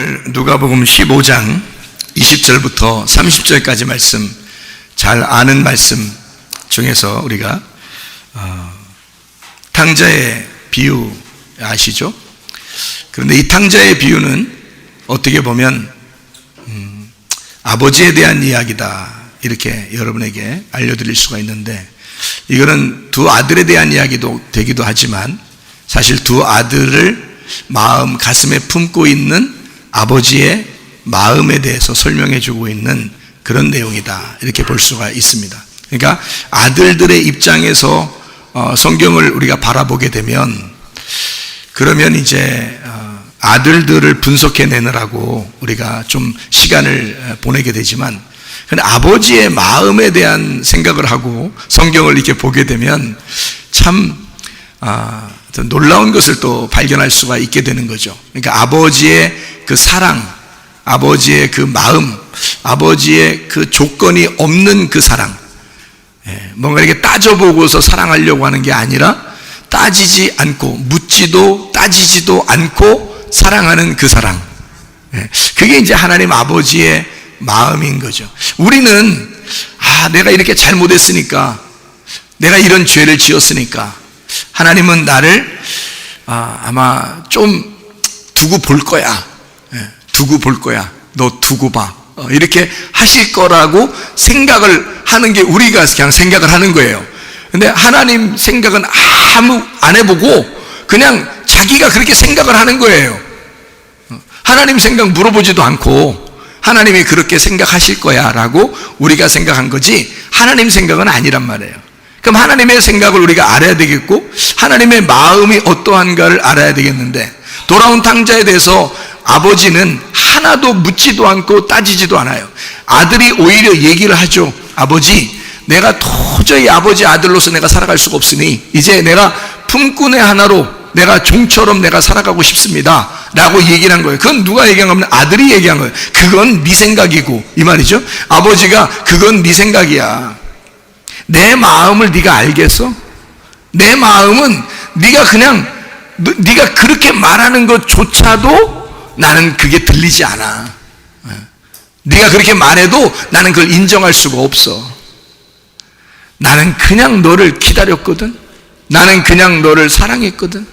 오늘 누가복음 15장 20절부터 30절까지 말씀, 잘 아는 말씀 중에서 우리가 탕자의 비유 아시죠? 그런데 이 탕자의 비유는 어떻게 보면 아버지에 대한 이야기다, 이렇게 여러분에게 알려드릴 수가 있는데, 이거는 두 아들에 대한 이야기도 되기도 하지만 사실 두 아들을 마음 가슴에 품고 있는 아버지의 마음에 대해서 설명해 주고 있는 그런 내용이다, 이렇게 볼 수가 있습니다. 그러니까 아들들의 입장에서 성경을 우리가 바라보게 되면, 그러면 이제 아들들을 분석해 내느라고 우리가 좀 시간을 보내게 되지만, 근데 아버지의 마음에 대한 생각을 하고 성경을 이렇게 보게 되면 참 놀라운 것을 또 발견할 수가 있게 되는 거죠. 그러니까 아버지의 그 사랑, 아버지의 그 마음, 아버지의 그 조건이 없는 그 사랑, 뭔가 이렇게 따져보고서 사랑하려고 하는 게 아니라 따지지 않고 묻지도 따지지도 않고 사랑하는 그 사랑, 그게 이제 하나님 아버지의 마음인 거죠. 우리는 내가 이렇게 잘못했으니까, 내가 이런 죄를 지었으니까 하나님은 나를 아마 좀 두고 볼 거야, 두고 볼 거야, 너 두고 봐, 이렇게 하실 거라고 생각을 하는 게 우리가 그냥 생각을 하는 거예요. 근데 하나님 생각은 아무 안 해보고 그냥 자기가 그렇게 생각을 하는 거예요. 하나님 생각 물어보지도 않고 하나님이 그렇게 생각하실 거야 라고 우리가 생각한 거지, 하나님 생각은 아니란 말이에요. 그럼 하나님의 생각을 우리가 알아야 되겠고, 하나님의 마음이 어떠한가를 알아야 되겠는데, 돌아온 탕자에 대해서 아버지는 하나도 묻지도 않고 따지지도 않아요. 아들이 오히려 얘기를 하죠. 아버지, 내가 도저히 아버지 아들로서 내가 살아갈 수가 없으니 이제 내가 품꾼의 하나로 내가 종처럼 내가 살아가고 싶습니다 라고 얘기를 한 거예요. 그건 누가 얘기한 거면 아들이 얘기한 거예요. 그건 네 생각이고, 이 말이죠. 아버지가 그건 네 생각이야. 내 마음을 네가 알겠어? 내 마음은 네가 그냥 네가 그렇게 말하는 것조차도 나는 그게 들리지 않아. 네가 그렇게 말해도 나는 그걸 인정할 수가 없어. 나는 그냥 너를 기다렸거든. 나는 그냥 너를 사랑했거든.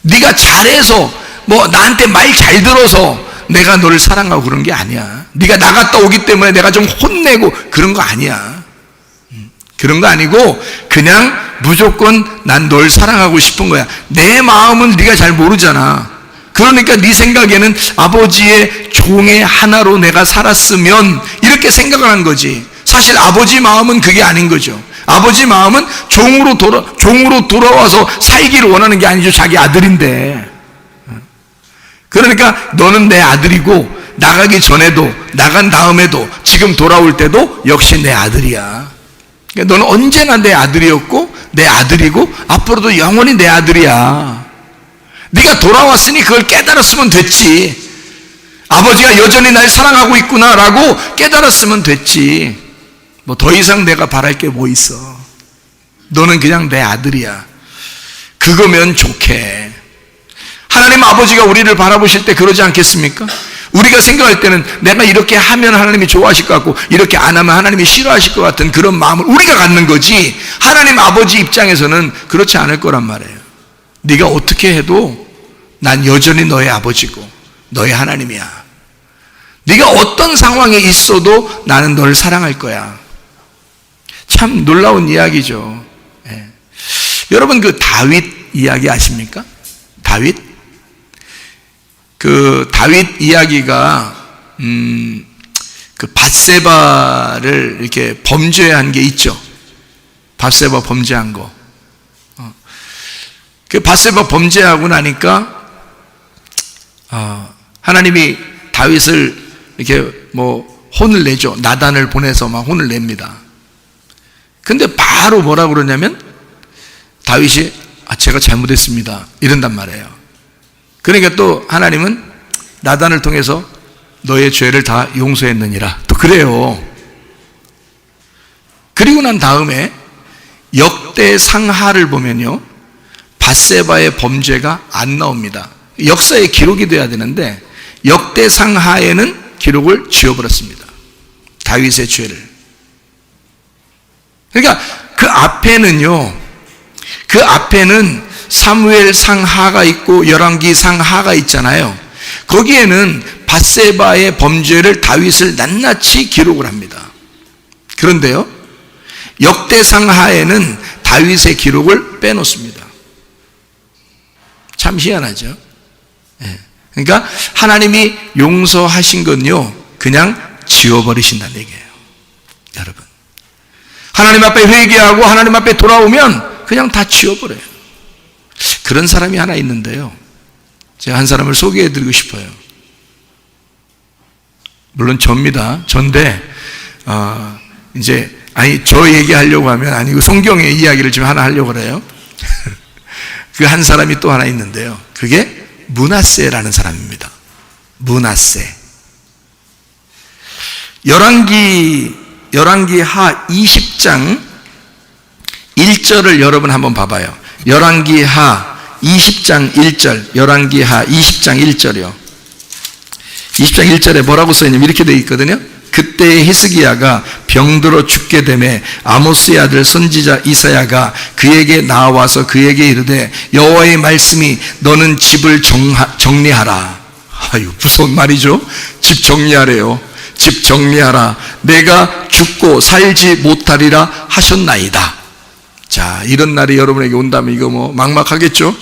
네가 잘해서 뭐 나한테 말 잘 들어서 내가 너를 사랑하고 그런 게 아니야. 네가 나갔다 오기 때문에 내가 좀 혼내고 그런 거 아니야. 그런 거 아니고 그냥 무조건 난 널 사랑하고 싶은 거야. 내 마음은 네가 잘 모르잖아. 그러니까 네 생각에는 아버지의 종의 하나로 내가 살았으면 이렇게 생각을 한 거지. 사실 아버지 마음은 그게 아닌 거죠. 아버지 마음은 종으로 돌아와서 살기를 원하는 게 아니죠. 자기 아들인데. 그러니까 너는 내 아들이고, 나가기 전에도 나간 다음에도 지금 돌아올 때도 역시 내 아들이야. 그러니까 너는 언제나 내 아들이었고 내 아들이고 앞으로도 영원히 내 아들이야. 네가 돌아왔으니 그걸 깨달았으면 됐지. 아버지가 여전히 날 사랑하고 있구나 라고 깨달았으면 됐지. 뭐 더 이상 내가 바랄 게 뭐 있어. 너는 그냥 내 아들이야. 그거면 좋게. 하나님 아버지가 우리를 바라보실 때 그러지 않겠습니까? 우리가 생각할 때는 내가 이렇게 하면 하나님이 좋아하실 것 같고, 이렇게 안 하면 하나님이 싫어하실 것 같은 그런 마음을 우리가 갖는 거지, 하나님 아버지 입장에서는 그렇지 않을 거란 말이에요. 네가 어떻게 해도 난 여전히 너의 아버지고 너의 하나님이야. 네가 어떤 상황에 있어도 나는 너를 사랑할 거야. 참 놀라운 이야기죠. 여러분 그 다윗 이야기 아십니까? 다윗? 그 다윗 이야기가 그 밧세바를 이렇게 범죄한 게 있죠. 밧세바 범죄한 거. 그 밧세바 범죄하고 나니까 하나님이 다윗을 이렇게 뭐 혼을 내죠. 나단을 보내서 막 혼을 냅니다. 근데 바로 뭐라고 그러냐면 다윗이 제가 잘못했습니다 이런단 말이에요. 그러니까 또 하나님은 나단을 통해서 너의 죄를 다 용서했느니라 또 그래요. 그리고 난 다음에 역대상하를 보면요, 밧세바의 범죄가 안 나옵니다. 역사의 기록이 돼야 되는데 역대상 하에는 기록을 지워버렸습니다. 다윗의 죄를. 그러니까 그 앞에는 사무엘 상하가 있고 열왕기 상하가 있잖아요. 거기에는 밧세바의 범죄를 다윗을 낱낱이 기록을 합니다. 그런데요, 역대상 하에는 다윗의 기록을 빼놓습니다. 참 희한하죠. 그러니까 하나님이 용서하신 건요, 그냥 지워버리신다는 얘기예요. 여러분, 하나님 앞에 회개하고 하나님 앞에 돌아오면 그냥 다 지워버려요. 그런 사람이 하나 있는데요, 제가 한 사람을 소개해드리고 싶어요. 물론 전데 이제 저 얘기하려고 하면 아니고 성경의 이야기를 좀 하나 하려고 그래요. 그 한 사람이 또 하나 있는데요, 그게 므낫세라는 사람입니다. 므낫세. 열왕기 하 20장 1절을 여러분 한번 봐봐요. 열왕기 하 20장 1절, 열왕기 하 20장 1절이요. 20장 1절에 뭐라고 써있냐면 이렇게 되어 있거든요. 그때 히스기야가 병들어 죽게 되매 아모스의 아들 선지자 이사야가 그에게 나와서 그에게 이르되 여호와의 말씀이 너는 집을 정리하라. 아유, 무서운 말이죠. 집 정리하래요. 집 정리하라. 내가 죽고 살지 못하리라 하셨나이다. 자, 이런 날이 여러분에게 온다면 이거 뭐 막막하겠죠?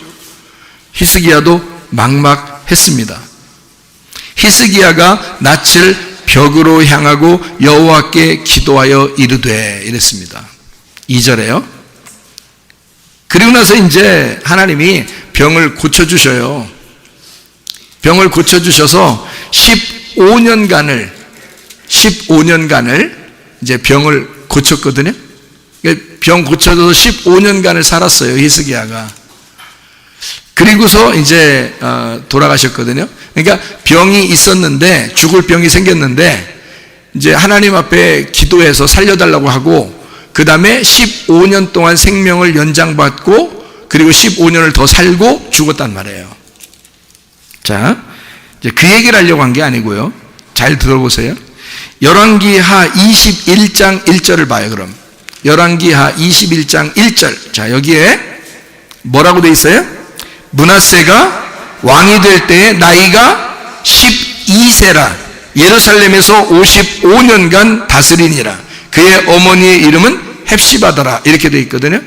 히스기야도 막막했습니다. 히스기야가 낯을 벽으로 향하고 여호와께 기도하여 이르되 이랬습니다. 2절에요. 그리고 나서 이제 하나님이 병을 고쳐주셔요. 병을 고쳐주셔서 15년간을 이제 병을 고쳤거든요. 병 고쳐줘서 15년간을 살았어요, 히스기야가. 그리고서 이제 돌아가셨거든요. 그러니까 병이 있었는데, 죽을 병이 생겼는데 이제 하나님 앞에 기도해서 살려달라고 하고, 그 다음에 15년 동안 생명을 연장받고, 그리고 15년을 더 살고 죽었단 말이에요. 자, 이제 그 얘기를 하려고 한 게 아니고요, 잘 들어보세요. 열왕기 하 21장 1절을 봐요. 그럼 열왕기 하 21장 1절. 자, 여기에 뭐라고 돼 있어요? 므낫세가 왕이 될 때에 나이가 12세라 예루살렘에서 55년간 다스리니라. 그의 어머니의 이름은 헵시바더라. 이렇게 돼 있거든요.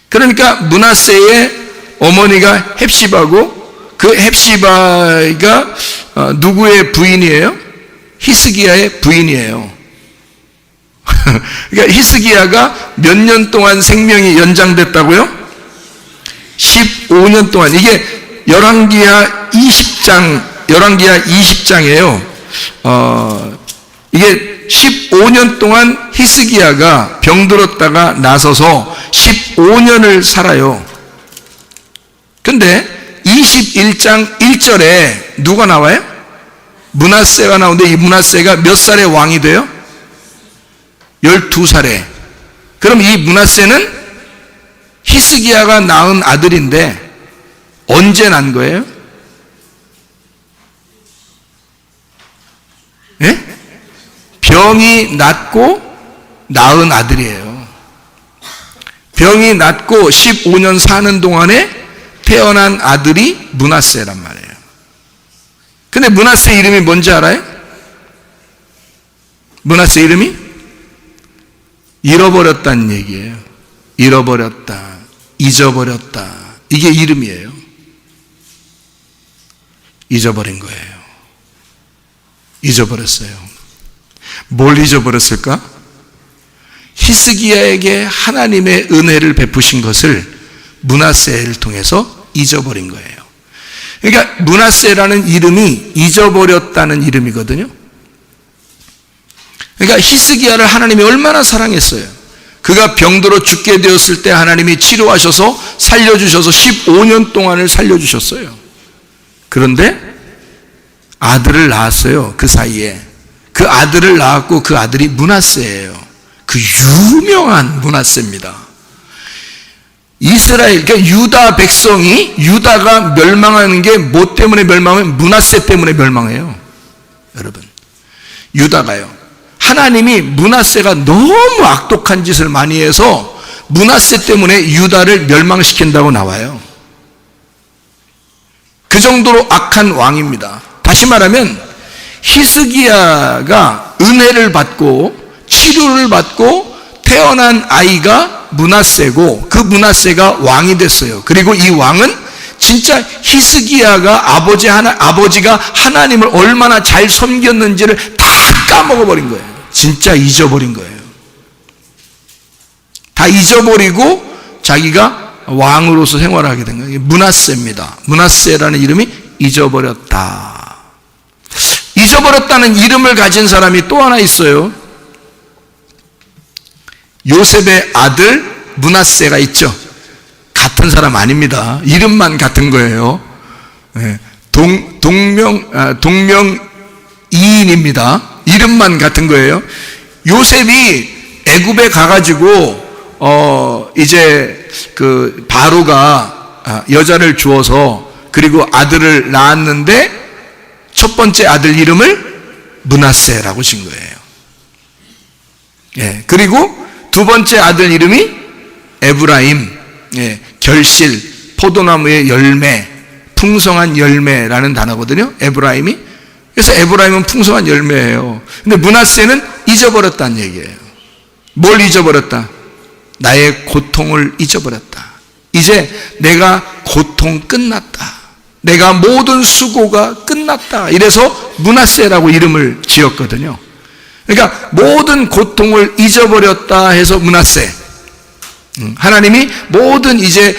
그러니까 므낫세의 어머니가 헵시바고, 그 헵시바가 누구의 부인이에요? 히스기야의 부인이에요. 그러니까 히스기야가 몇 년 동안 생명이 연장됐다고요? 15년 동안. 이게 열왕기하 20장이에요. 이게 15년 동안 히스기야가 병들었다가 나서서 15년을 살아요. 근데 21장 1절에 누가 나와요? 므낫세가 나오는데, 이 므낫세가 몇 살에 왕이 돼요? 12살에. 그럼 이 므낫세는 히스기야가 낳은 아들인데 언제 난 거예요? 예? 병이 낫고 낳은 아들이에요. 병이 낫고 15년 사는 동안에 태어난 아들이 므낫세란 말이에요. 근데 므낫세 이름이 뭔지 알아요? 므낫세 이름이? 잃어버렸다는 얘기예요. 잃어버렸다, 잊어버렸다, 이게 이름이에요. 잊어버린 거예요. 잊어버렸어요. 뭘 잊어버렸을까? 히스기야에게 하나님의 은혜를 베푸신 것을 므낫세를 통해서 잊어버린 거예요. 그러니까 므낫세라는 이름이 잊어버렸다는 이름이거든요. 그러니까 히스기야를 하나님이 얼마나 사랑했어요. 그가 병들어 죽게 되었을 때 하나님이 치료하셔서 살려주셔서 15년 동안을 살려주셨어요. 그런데 아들을 낳았어요. 그 사이에. 그 아들을 낳았고, 그 아들이 므낫세예요. 그 유명한 므낫세입니다. 이스라엘, 그러니까 유다 백성이, 유다가 멸망하는 게 뭐 때문에 멸망하면 므낫세 때문에 멸망해요. 여러분, 유다가요, 하나님이 므낫세가 너무 악독한 짓을 많이 해서 므낫세 때문에 유다를 멸망시킨다고 나와요. 그 정도로 악한 왕입니다. 다시 말하면 히스기야가 은혜를 받고 치료를 받고 태어난 아이가 므낫세고, 그 므낫세가 왕이 됐어요. 그리고 이 왕은 진짜 히스기야가 아버지가 하나님을 얼마나 잘 섬겼는지를 다 까먹어버린 거예요. 진짜 잊어버린 거예요. 다 잊어버리고 자기가 왕으로서 생활하게 된 거예요. 므낫세입니다. 므낫세라는 이름이 잊어버렸다. 잊어버렸다는 이름을 가진 사람이 또 하나 있어요. 요셉의 아들 므낫세가 있죠. 같은 사람 아닙니다. 이름만 같은 거예요. 동명이인입니다. 이름만 같은 거예요. 요셉이 애굽에 가가지고 이제 그 바로가 여자를 주어서 그리고 아들을 낳았는데 첫 번째 아들 이름을 므낫세라고 진 거예요. 그리고 두 번째 아들 이름이 에브라임, 결실, 포도나무의 열매, 풍성한 열매라는 단어거든요. 에브라임이. 그래서 에브라임은 풍성한 열매예요. 근데 므낫세는 잊어버렸다는 얘기예요. 뭘 잊어버렸다? 나의 고통을 잊어버렸다. 이제 내가 고통 끝났다. 내가 모든 수고가 끝났다. 이래서 므낫세라고 이름을 지었거든요. 그러니까 모든 고통을 잊어버렸다 해서 므낫세. 하나님이 모든 이제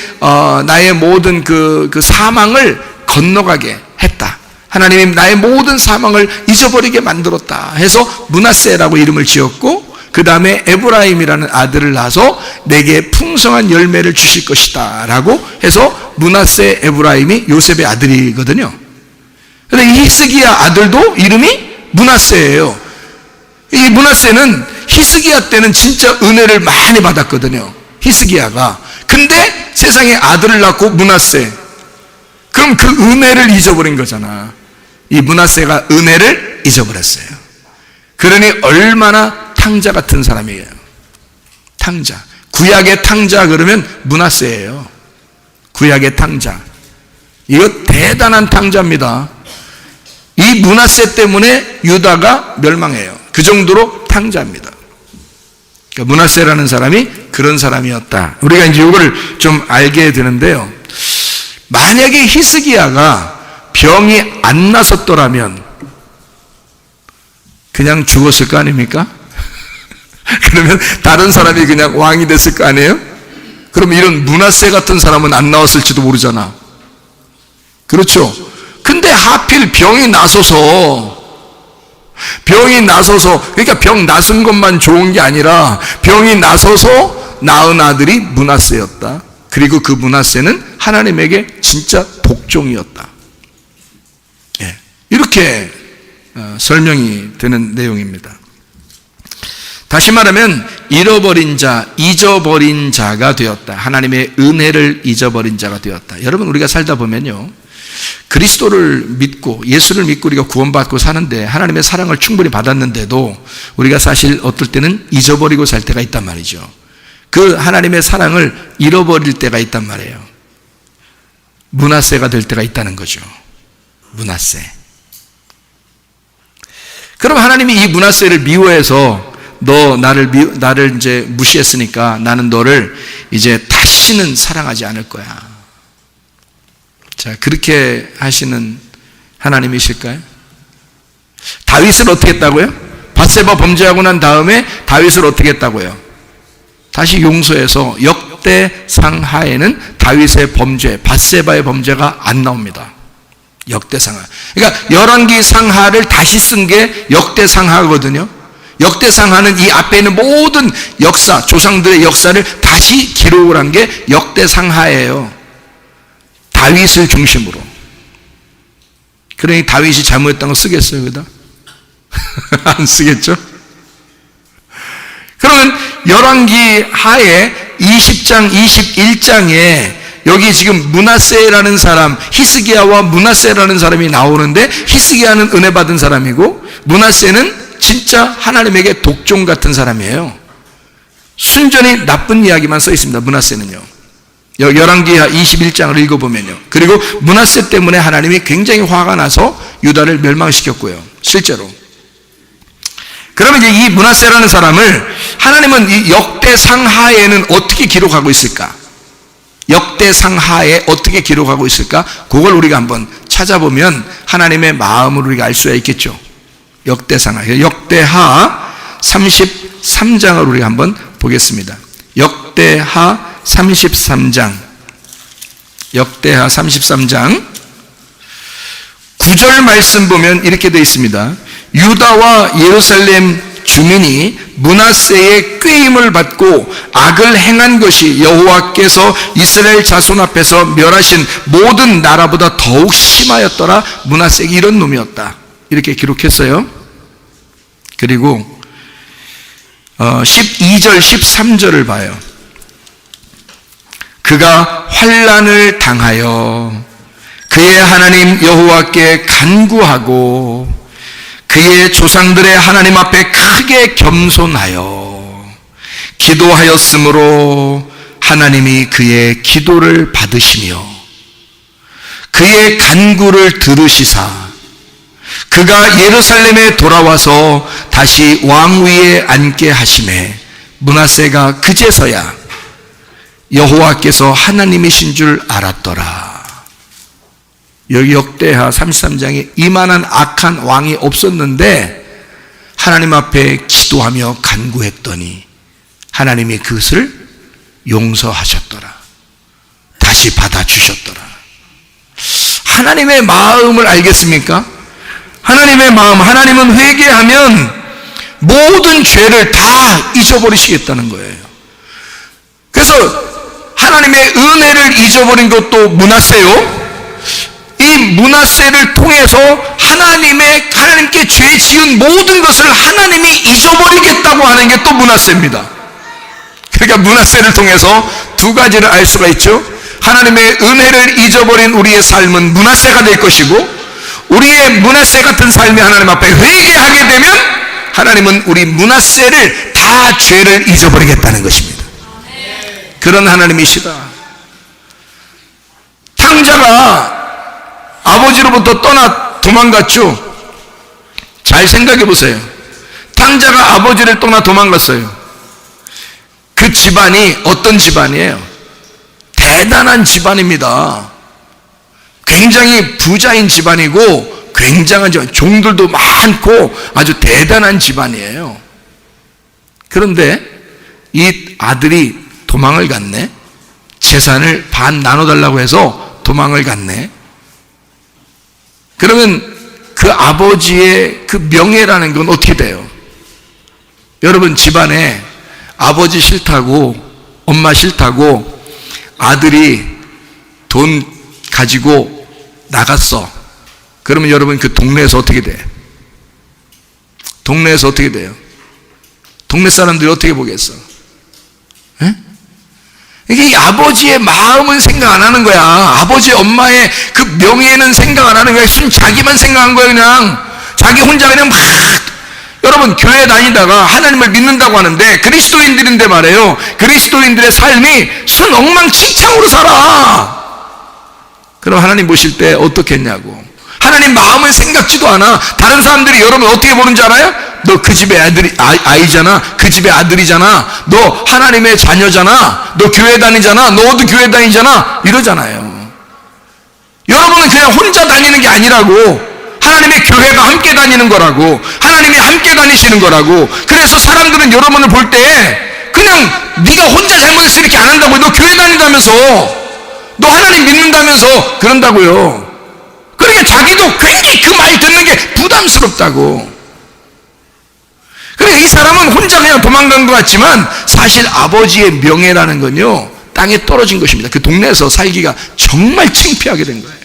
나의 모든 그 사망을 건너가게 했다. 하나님이 나의 모든 사망을 잊어버리게 만들었다 해서 므낫세라고 이름을 지었고, 그 다음에 에브라임이라는 아들을 낳아서 내게 풍성한 열매를 주실 것이다 라고 해서 므낫세 에브라임이 요셉의 아들이거든요. 그런데 이 히스기야 아들도 이름이 므낫세예요. 이 므낫세는 히스기야 때는 진짜 은혜를 많이 받았거든요. 히스기야가. 근데 세상에 아들을 낳고 므낫세. 그럼 그 은혜를 잊어버린 거잖아. 이 므낫세가 은혜를 잊어버렸어요. 그러니 얼마나 탕자 같은 사람이에요. 탕자. 구약의 탕자 그러면 므낫세예요. 구약의 탕자. 이거 대단한 탕자입니다. 이 므낫세 때문에 유다가 멸망해요. 그 정도로 탕자입니다. 그러니까 므낫세라는 사람이 그런 사람이었다. 우리가 이제 이거를 좀 알게 되는데요. 만약에 히스기야가 병이 안 나섰더라면 그냥 죽었을 거 아닙니까? 그러면 다른 사람이 그냥 왕이 됐을 거 아니에요? 그럼 이런 므낫세 같은 사람은 안 나왔을지도 모르잖아. 그렇죠? 근데 하필 병이 나서서, 그러니까 병 나선 것만 좋은 게 아니라 병이 나서서 낳은 아들이 므낫세였다. 그리고 그 므낫세는 하나님에게 진짜 복종이었다. 이렇게 설명이 되는 내용입니다. 다시 말하면 잊어버린 자가 되었다. 하나님의 은혜를 잊어버린 자가 되었다. 여러분, 우리가 살다 보면요, 그리스도를 믿고 예수를 믿고 우리가 구원받고 사는데 하나님의 사랑을 충분히 받았는데도 우리가 사실 어떨 때는 잊어버리고 살 때가 있단 말이죠. 그 하나님의 사랑을 잃어버릴 때가 있단 말이에요. 므낫세가 될 때가 있다는 거죠. 므낫세. 그럼 하나님이 이 므낫세를 미워해서 너 나를 이제 무시했으니까 나는 너를 이제 다시는 사랑하지 않을 거야. 자, 그렇게 하시는 하나님이실까요? 다윗을 어떻게 했다고요? 밧세바 범죄하고 난 다음에 다윗을 어떻게 했다고요? 다시 용서해서 역대상 하에는 다윗의 범죄, 밧세바의 범죄가 안 나옵니다. 역대상하. 그러니까 열왕기 상하를 다시 쓴 게 역대상하거든요. 역대상하는 이 앞에 있는 모든 역사, 조상들의 역사를 다시 기록을 한 게 역대상하예요. 다윗을 중심으로. 그러니 다윗이 잘못했다는 거 쓰겠어요, 여기다? 안 쓰겠죠? 그러면 열왕기 하에 20장 21장에 여기 지금 므낫세라는 사람, 히스기야와 므낫세라는 사람이 나오는데, 히스기야는 은혜 받은 사람이고 므낫세는 진짜 하나님에게 독종 같은 사람이에요. 순전히 나쁜 이야기만 써 있습니다. 므낫세는요. 열왕기하 21장을 읽어보면요. 그리고 므낫세 때문에 하나님이 굉장히 화가 나서 유다를 멸망시켰고요. 실제로. 그러면 이제 이 므낫세라는 사람을 하나님은 이 역대상하에는 어떻게 기록하고 있을까? 역대상하에 어떻게 기록하고 있을까? 그걸 우리가 한번 찾아보면 하나님의 마음을 우리가 알 수가 있겠죠. 역대상하. 역대하 33장을 우리가 한번 보겠습니다. 역대하 33장. 역대하 33장 9절 말씀 보면 이렇게 되어 있습니다. 유다와 예루살렘 주민이 므낫세의 꾀임을 받고 악을 행한 것이 여호와께서 이스라엘 자손 앞에서 멸하신 모든 나라보다 더욱 심하였더라. 므낫세가 이런 놈이었다. 이렇게 기록했어요. 그리고 12절 13절을 봐요. 그가 환난을 당하여 그의 하나님 여호와께 간구하고 그의 조상들의 하나님 앞에 크게 겸손하여 기도하였으므로 하나님이 그의 기도를 받으시며 그의 간구를 들으시사 그가 예루살렘에 돌아와서 다시 왕위에 앉게 하시매 므낫세가 그제서야 여호와께서 하나님이신 줄 알았더라. 여기 역대하 33장에 이만한 악한 왕이 없었는데 하나님 앞에 기도하며 간구했더니 하나님이 그것을 용서하셨더라. 다시 받아주셨더라. 하나님의 마음을 알겠습니까? 하나님의 마음, 하나님은 회개하면 모든 죄를 다 잊어버리시겠다는 거예요. 그래서 하나님의 은혜를 잊어버린 것도 므낫세요. 이 므낫세를 통해서 하나님께 죄 지은 모든 것을 하나님이 잊어버리겠다고 하는 게 또 므낫세입니다. 그러니까 므낫세를 통해서 두 가지를 알 수가 있죠. 하나님의 은혜를 잊어버린 우리의 삶은 므낫세가 될 것이고, 우리의 므낫세 같은 삶이 하나님 앞에 회개하게 되면 하나님은 우리 므낫세를 다 죄를 잊어버리겠다는 것입니다. 그런 하나님이시다. 탕자가 아버지로부터 떠나 도망갔죠. 잘 생각해 보세요. 탕자가 아버지를 떠나 도망갔어요. 그 집안이 어떤 집안이에요? 대단한 집안입니다. 굉장히 부자인 집안이고 굉장한 집안, 종들도 많고 아주 대단한 집안이에요. 그런데 이 아들이 도망을 갔네. 재산을 반 나눠달라고 해서 도망을 갔네. 그러면 그 아버지의 그 명예라는 건 어떻게 돼요? 여러분, 집안에 아버지 싫다고 엄마 싫다고 아들이 돈 가지고 나갔어. 그러면 여러분 그 동네에서 어떻게 돼? 동네에서 어떻게 돼요? 동네 사람들이 어떻게 보겠어? 에? 이게 아버지의 마음은 생각 안 하는 거야. 아버지 엄마의 그 명예는 생각 안 하는 거야. 순 자기만 생각한 거야. 그냥 자기 혼자 그냥 막. 여러분, 교회 다니다가 하나님을 믿는다고 하는데 그리스도인들인데 말이에요, 그리스도인들의 삶이 순 엉망진창으로 살아. 그럼 하나님 보실 때 어떻겠냐고. 하나님 마음을 생각지도 않아. 다른 사람들이 여러분 어떻게 보는지 알아요? 너 그 집의 아이잖아. 그 집의 아들이잖아. 너 하나님의 자녀잖아. 너 교회 다니잖아. 너도 교회 다니잖아. 이러잖아요. 여러분은 그냥 혼자 다니는 게 아니라고. 하나님의 교회가 함께 다니는 거라고. 하나님이 함께 다니시는 거라고. 그래서 사람들은 여러분을 볼 때 그냥 네가 혼자 잘못했으면 이렇게 안 한다고. 너 교회 다닌다면서, 너 하나님 믿는다면서 그런다고요. 그러니까 자기도 괜히 그 말 듣는 게 부담스럽다고. 그러니까 이 사람은 혼자 그냥 도망간 것 같지만 사실 아버지의 명예라는 건요, 땅에 떨어진 것입니다. 그 동네에서 살기가 정말 창피하게 된 거예요.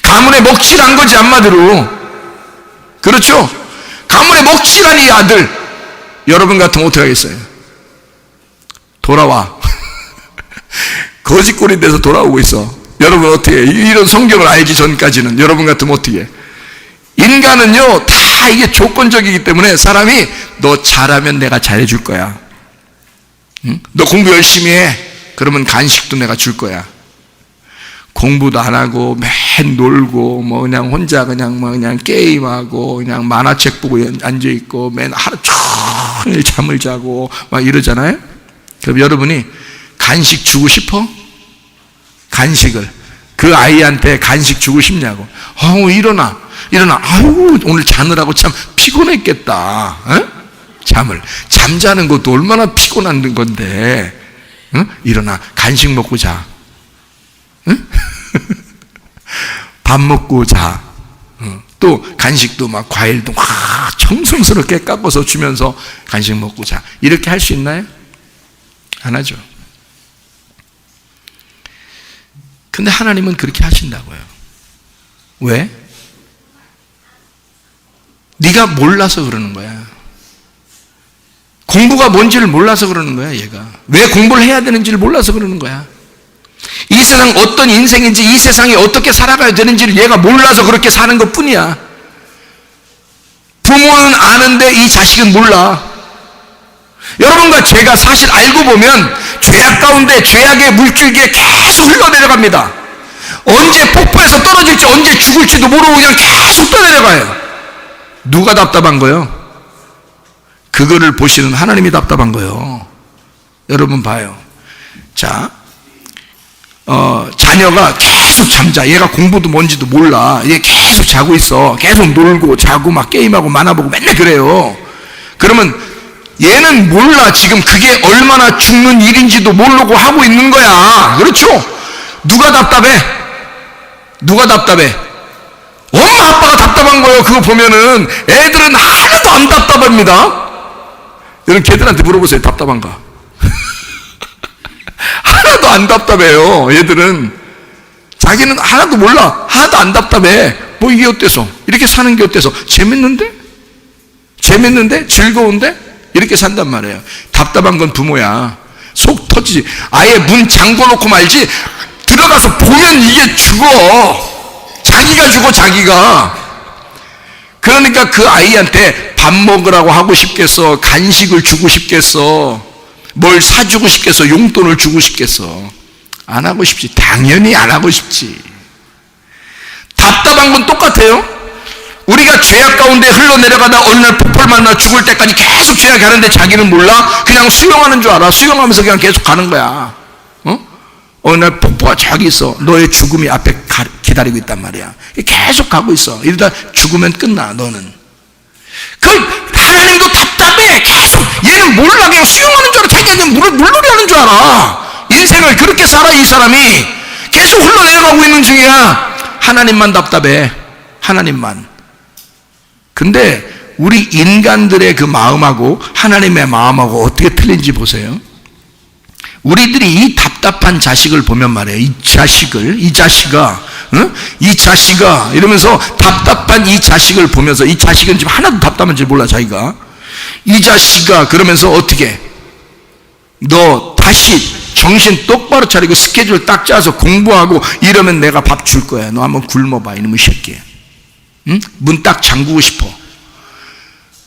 가문에 먹칠한 거지, 한마디로. 그렇죠? 가문에 먹칠한 이 아들, 여러분 같으면 어떻게 하겠어요? 돌아와. 거짓골이 돼서 돌아오고 있어. 여러분 어떻게 해? 이런 성경을 알기 전까지는 여러분 같으면 어떻게 해? 인간은요 다 이게 조건적이기 때문에 사람이 너 잘하면 내가 잘해줄 거야. 응? 너 공부 열심히 해. 그러면 간식도 내가 줄 거야. 공부도 안 하고 맨 놀고 뭐 그냥 혼자 그냥 게임하고 그냥 만화책 보고 앉아 있고 맨 하루 종일 잠을 자고 막 이러잖아요. 그럼 여러분이 간식 주고 싶어? 간식을 그 아이한테 간식 주고 싶냐고. 일어나. 아이고 오늘 자느라고 참 피곤했겠다. 어? 잠자는 것도 얼마나 피곤한 건데. 응? 일어나 간식 먹고 자. 응? 밥 먹고 자. 또 간식도 막 과일도 막 정성스럽게 깎아서 주면서 간식 먹고 자. 이렇게 할 수 있나요? 안 하죠. 근데 하나님은 그렇게 하신다고요. 왜? 네가 몰라서 그러는 거야. 공부가 뭔지를 몰라서 그러는 거야. 얘가 왜 공부를 해야 되는지를 몰라서 그러는 거야. 이 세상 어떤 인생인지 이 세상에 어떻게 살아가야 되는지를 얘가 몰라서 그렇게 사는 것 뿐이야. 부모는 아는데 이 자식은 몰라. 여러분과 제가 사실 알고 보면 죄악 가운데 죄악의 물줄기에 계속 흘러내려갑니다. 언제 폭포에서 떨어질지 언제 죽을지도 모르고 그냥 계속 떠내려가요. 누가 답답한 거예요? 그거를 보시는 하나님이 답답한 거예요. 여러분 봐요. 자, 자녀가 계속 잠자. 얘가 공부도 뭔지도 몰라. 얘 계속 자고 있어. 계속 놀고 자고 막 게임하고 만화 보고 맨날 그래요. 그러면 얘는 몰라. 지금 그게 얼마나 죽는 일인지도 모르고 하고 있는 거야. 그렇죠? 누가 답답해? 엄마 아빠가 답답한 거예요. 그거 보면은 애들은 하나도 안 답답합니다. 여러분 걔들한테 물어보세요. 답답한가? 하나도 안 답답해요. 얘들은 자기는 하나도 몰라. 하나도 안 답답해. 뭐 이게 어때서? 이렇게 사는 게 어때서? 재밌는데? 즐거운데? 이렇게 산단 말이에요. 답답한 건 부모야. 속 터지지. 아예 문 잠궈놓고 말지 들어가서 보면 이게 죽어. 자기가 죽어. 그러니까 그 아이한테 밥 먹으라고 하고 싶겠어? 간식을 주고 싶겠어? 뭘 사주고 싶겠어? 용돈을 주고 싶겠어? 안 하고 싶지. 당연히 안 하고 싶지. 답답한 건 똑같아요. 우리가 죄악 가운데 흘러내려가다 어느 날 폭포를 만나 죽을 때까지 계속 죄악하는데 자기는 몰라? 그냥 수영하는 줄 알아. 수영하면서 그냥 계속 가는 거야. 어느 날 폭포가 저기 있어. 너의 죽음이 앞에 기다리고 있단 말이야. 계속 가고 있어. 이러다 죽으면 끝나. 너는. 하나님도 답답해. 계속 얘는 몰라. 그냥 수영하는 줄 알아. 자기는 물놀이 하는 줄 알아. 인생을 그렇게 살아. 이 사람이 계속 흘러내려가고 있는 중이야. 하나님만 답답해. 하나님만. 근데 우리 인간들의 그 마음하고 하나님의 마음하고 어떻게 틀린지 보세요. 우리들이 이 답답한 자식을 보면 말이에요. 이 자식아 이러면서 답답한 이 자식을 보면서, 이 자식은 지금 하나도 답답한지 몰라. 자기가 이 자식아 그러면서 어떻게 너 다시 정신 똑바로 차리고 스케줄 딱 짜서 공부하고 이러면 내가 밥 줄 거야. 너 한번 굶어봐. 이놈의 새끼. 응? 문 딱 잠그고 싶어.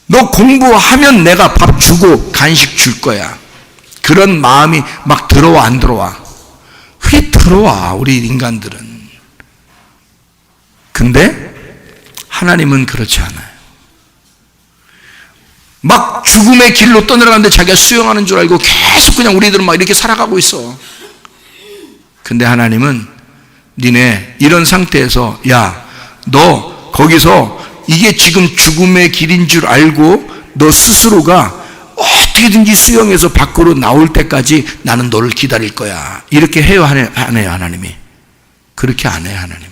너 공부하면 내가 밥 주고 간식 줄 거야. 그런 마음이 막 들어와 안 들어와? 왜 들어와? 우리 인간들은. 근데 하나님은 그렇지 않아요. 막 죽음의 길로 떠내려가는데 자기가 수영하는 줄 알고 계속 그냥 우리들은 막 이렇게 살아가고 있어. 근데 하나님은 니네 이런 상태에서 야, 너 거기서 이게 지금 죽음의 길인 줄 알고 너 스스로가 어떻게든지 수영해서 밖으로 나올 때까지 나는 너를 기다릴 거야. 이렇게 해요, 안 해요, 하나님이? 그렇게 안 해요, 하나님은.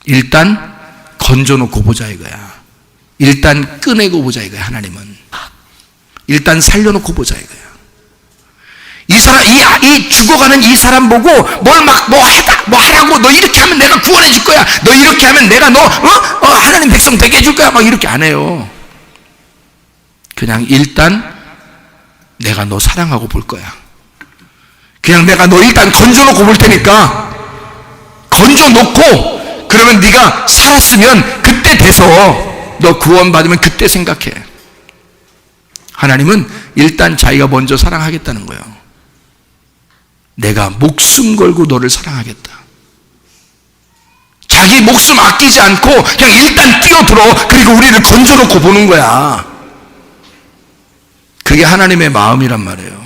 일단 건져놓고 보자 이거야. 일단 꺼내고 보자 이거야, 하나님은. 일단 살려놓고 보자 이거야. 이 사람, 이 죽어가는 이 사람 보고 뭐 하라고, 너 이렇게 하면 내가 구원해 줄 거야. 너 이렇게 하면 내가 하나님 백성 되게 해줄 거야. 막 이렇게 안 해요. 그냥 일단 내가 너 사랑하고 볼 거야. 그냥 내가 너 일단 건져놓고 볼 테니까 건져놓고 그러면 네가 살았으면 그때 돼서 너 구원받으면 그때 생각해. 하나님은 일단 자기가 먼저 사랑하겠다는 거예요. 내가 목숨 걸고 너를 사랑하겠다. 자기 목숨 아끼지 않고 그냥 일단 뛰어들어. 그리고 우리를 건져놓고 보는 거야. 그게 하나님의 마음이란 말이에요.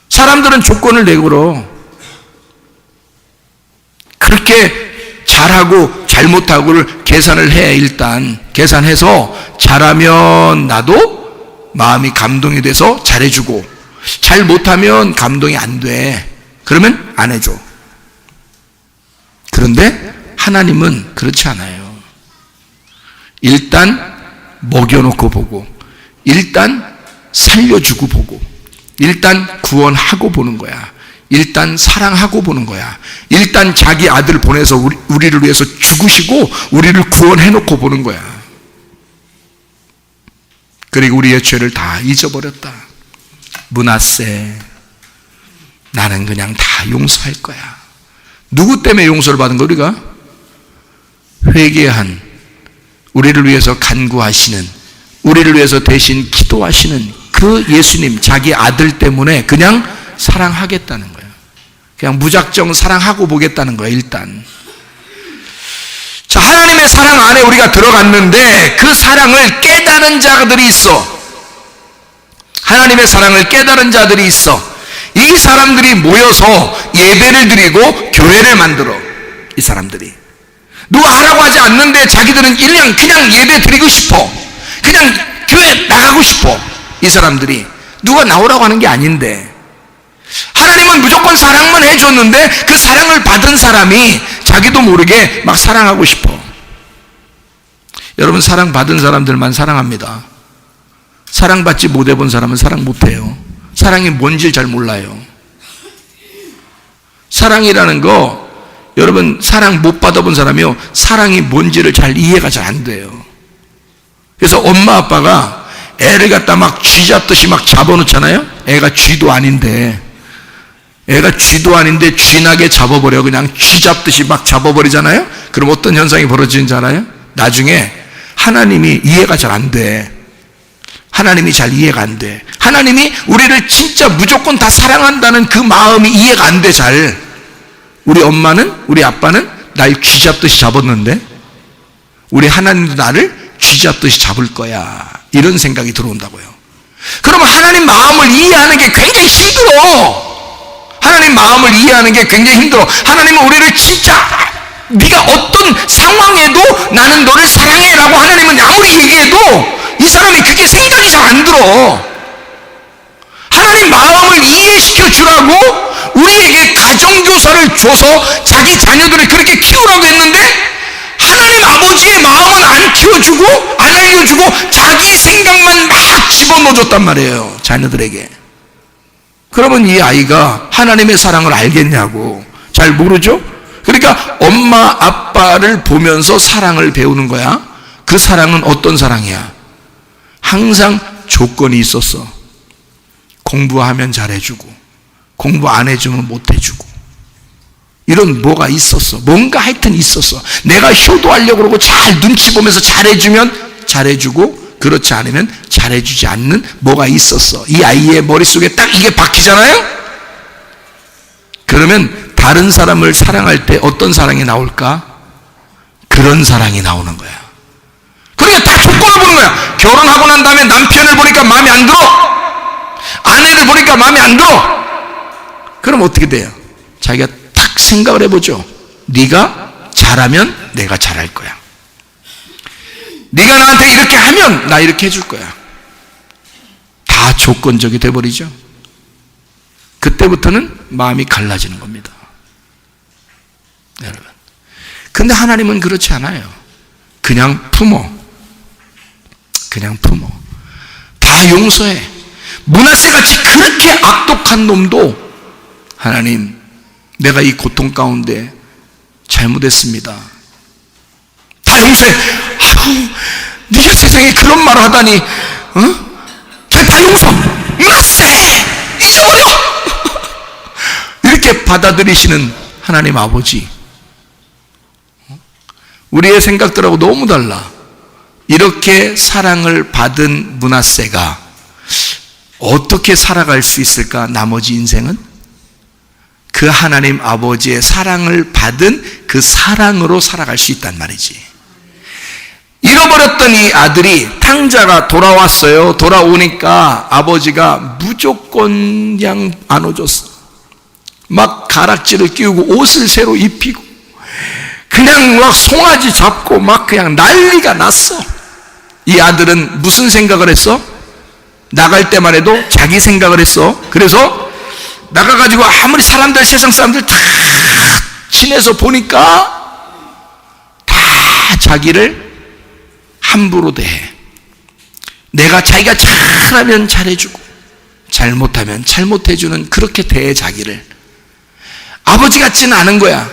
사람들은 조건을 내걸어. 그렇게 잘하고 잘못하고를 계산을 해. 일단 계산해서 잘하면 나도 마음이 감동이 돼서 잘해주고, 잘못하면 감동이 안 돼. 그러면 안 해줘. 그런데 하나님은 그렇지 않아요. 일단 먹여놓고 보고, 일단 살려주고 보고, 일단 구원하고 보는 거야. 일단 사랑하고 보는 거야. 일단 자기 아들 보내서 우리를 위해서 죽으시고 우리를 구원해놓고 보는 거야. 그리고 우리의 죄를 다 잊어버렸다. 므낫세, 나는 그냥 다 용서할 거야. 누구 때문에 용서를 받은 거? 우리가 회개한, 우리를 위해서 간구하시는, 우리를 위해서 대신 기도하시는 그 예수님, 자기 아들 때문에 그냥 사랑하겠다는 거예요. 그냥 무작정 사랑하고 보겠다는 거예요. 일단 자, 하나님의 사랑 안에 우리가 들어갔는데 그 사랑을 깨달은 자들이 있어. 하나님의 사랑을 깨달은 자들이 있어. 이 사람들이 모여서 예배를 드리고 교회를 만들어. 이 사람들이 누가 하라고 하지 않는데 자기들은 그냥 예배 드리고 싶어. 그냥 교회 나가고 싶어. 이 사람들이 누가 나오라고 하는 게 아닌데, 하나님은 무조건 사랑만 해줬는데 그 사랑을 받은 사람이 자기도 모르게 막 사랑하고 싶어. 여러분, 사랑받은 사람들만 사랑합니다. 사랑받지 못해본 사람은 사랑 못해요. 사랑이 뭔지 잘 몰라요. 사랑이라는 거, 여러분, 사랑 못 받아본 사람이요, 사랑이 뭔지를 잘 이해가 잘 안 돼요. 그래서 엄마 아빠가 애를 갖다 막 쥐 잡듯이 막 잡아놓잖아요. 애가 쥐도 아닌데 쥐나게 잡아버려. 그냥 쥐 잡듯이 막 잡아버리잖아요. 그럼 어떤 현상이 벌어지는지 알아요? 나중에 하나님이 이해가 잘 안 돼. 하나님이 잘 이해가 안 돼. 하나님이 우리를 진짜 무조건 다 사랑한다는 그 마음이 이해가 안 돼. 잘. 우리 엄마는, 우리 아빠는 날 쥐 잡듯이 잡았는데 우리 하나님도 나를 쥐 잡듯이 잡을 거야. 이런 생각이 들어온다고요. 그러면 하나님 마음을 이해하는 게 굉장히 힘들어. 하나님 마음을 이해하는 게 굉장히 힘들어. 하나님은 우리를 진짜 네가 어떤 상황에도 나는 너를 사랑해 라고 하나님은 아무리 얘기해도 이 사람이 그게 생각이 잘 안 들어. 하나님 마음을 이해시켜 주라고 우리에게 가정교사를 줘서 자기 자녀들을 그렇게 키우라고 했는데 하나님 아버지의 마음은 안 키워주고 안 알려주고 자기 생각만 막 집어넣어줬단 말이에요, 자녀들에게. 그러면 이 아이가 하나님의 사랑을 알겠냐고. 잘 모르죠? 그러니까 엄마 아빠를 보면서 사랑을 배우는 거야. 그 사랑은 어떤 사랑이야? 항상 조건이 있었어. 공부하면 잘해주고 공부 안 해주면 못해주고, 이런 뭐가 있었어. 뭔가 하여튼 있었어. 내가 효도하려고 그러고 잘 눈치 보면서 잘해주면 잘해주고, 그렇지 않으면 잘해주지 않는 뭐가 있었어. 이 아이의 머릿속에 딱 이게 박히잖아요. 그러면 다른 사람을 사랑할 때 어떤 사랑이 나올까? 그런 사랑이 나오는 거야. 그러니까 다 조건을 보는 거야. 결혼하고 난 다음에 남편을 보니까 마음에 안 들어, 아내를 보니까 마음에 안 들어. 그럼 어떻게 돼요? 자기가 딱 생각을 해보죠. 네가 잘하면 내가 잘할 거야. 네가 나한테 이렇게 하면 나 이렇게 해줄 거야. 다 조건적이 돼버리죠. 그때부터는 마음이 갈라지는 겁니다, 여러분. 근데 하나님은 그렇지 않아요. 그냥 품어. 다 용서해. 므낫세같이 그렇게 악독한 놈도 하나님, 내가 이 고통 가운데 잘못했습니다, 다 용서해. 아이고, 네가 세상에 그런 말을 하다니, 다 용서. 므낫세, 잊어버려. 받아들이시는 하나님 아버지. 우리의 생각들하고 너무 달라. 이렇게 사랑을 받은 므낫세가 어떻게 살아갈 수 있을까? 나머지 인생은 그 하나님 아버지의 사랑을 받은 그 사랑으로 살아갈 수 있단 말이지. 잃어버렸던 이 아들이 탕자가 돌아왔어요. 돌아오니까 아버지가 무조건 그냥 안아줬어. 막 가락지를 끼우고 옷을 새로 입히고 그냥 막 송아지 잡고 막 그냥 난리가 났어. 이 아들은 무슨 생각을 했어? 나갈 때만 해도 자기 생각을 했어. 그래서 나가가지고 아무리 사람들, 세상 사람들 다 친해서 보니까 다 자기를 함부로 대해. 내가 자기가 잘하면 잘해주고 잘못하면 잘못해주는, 그렇게 대해 자기를. 아버지 같지는 않은 거야.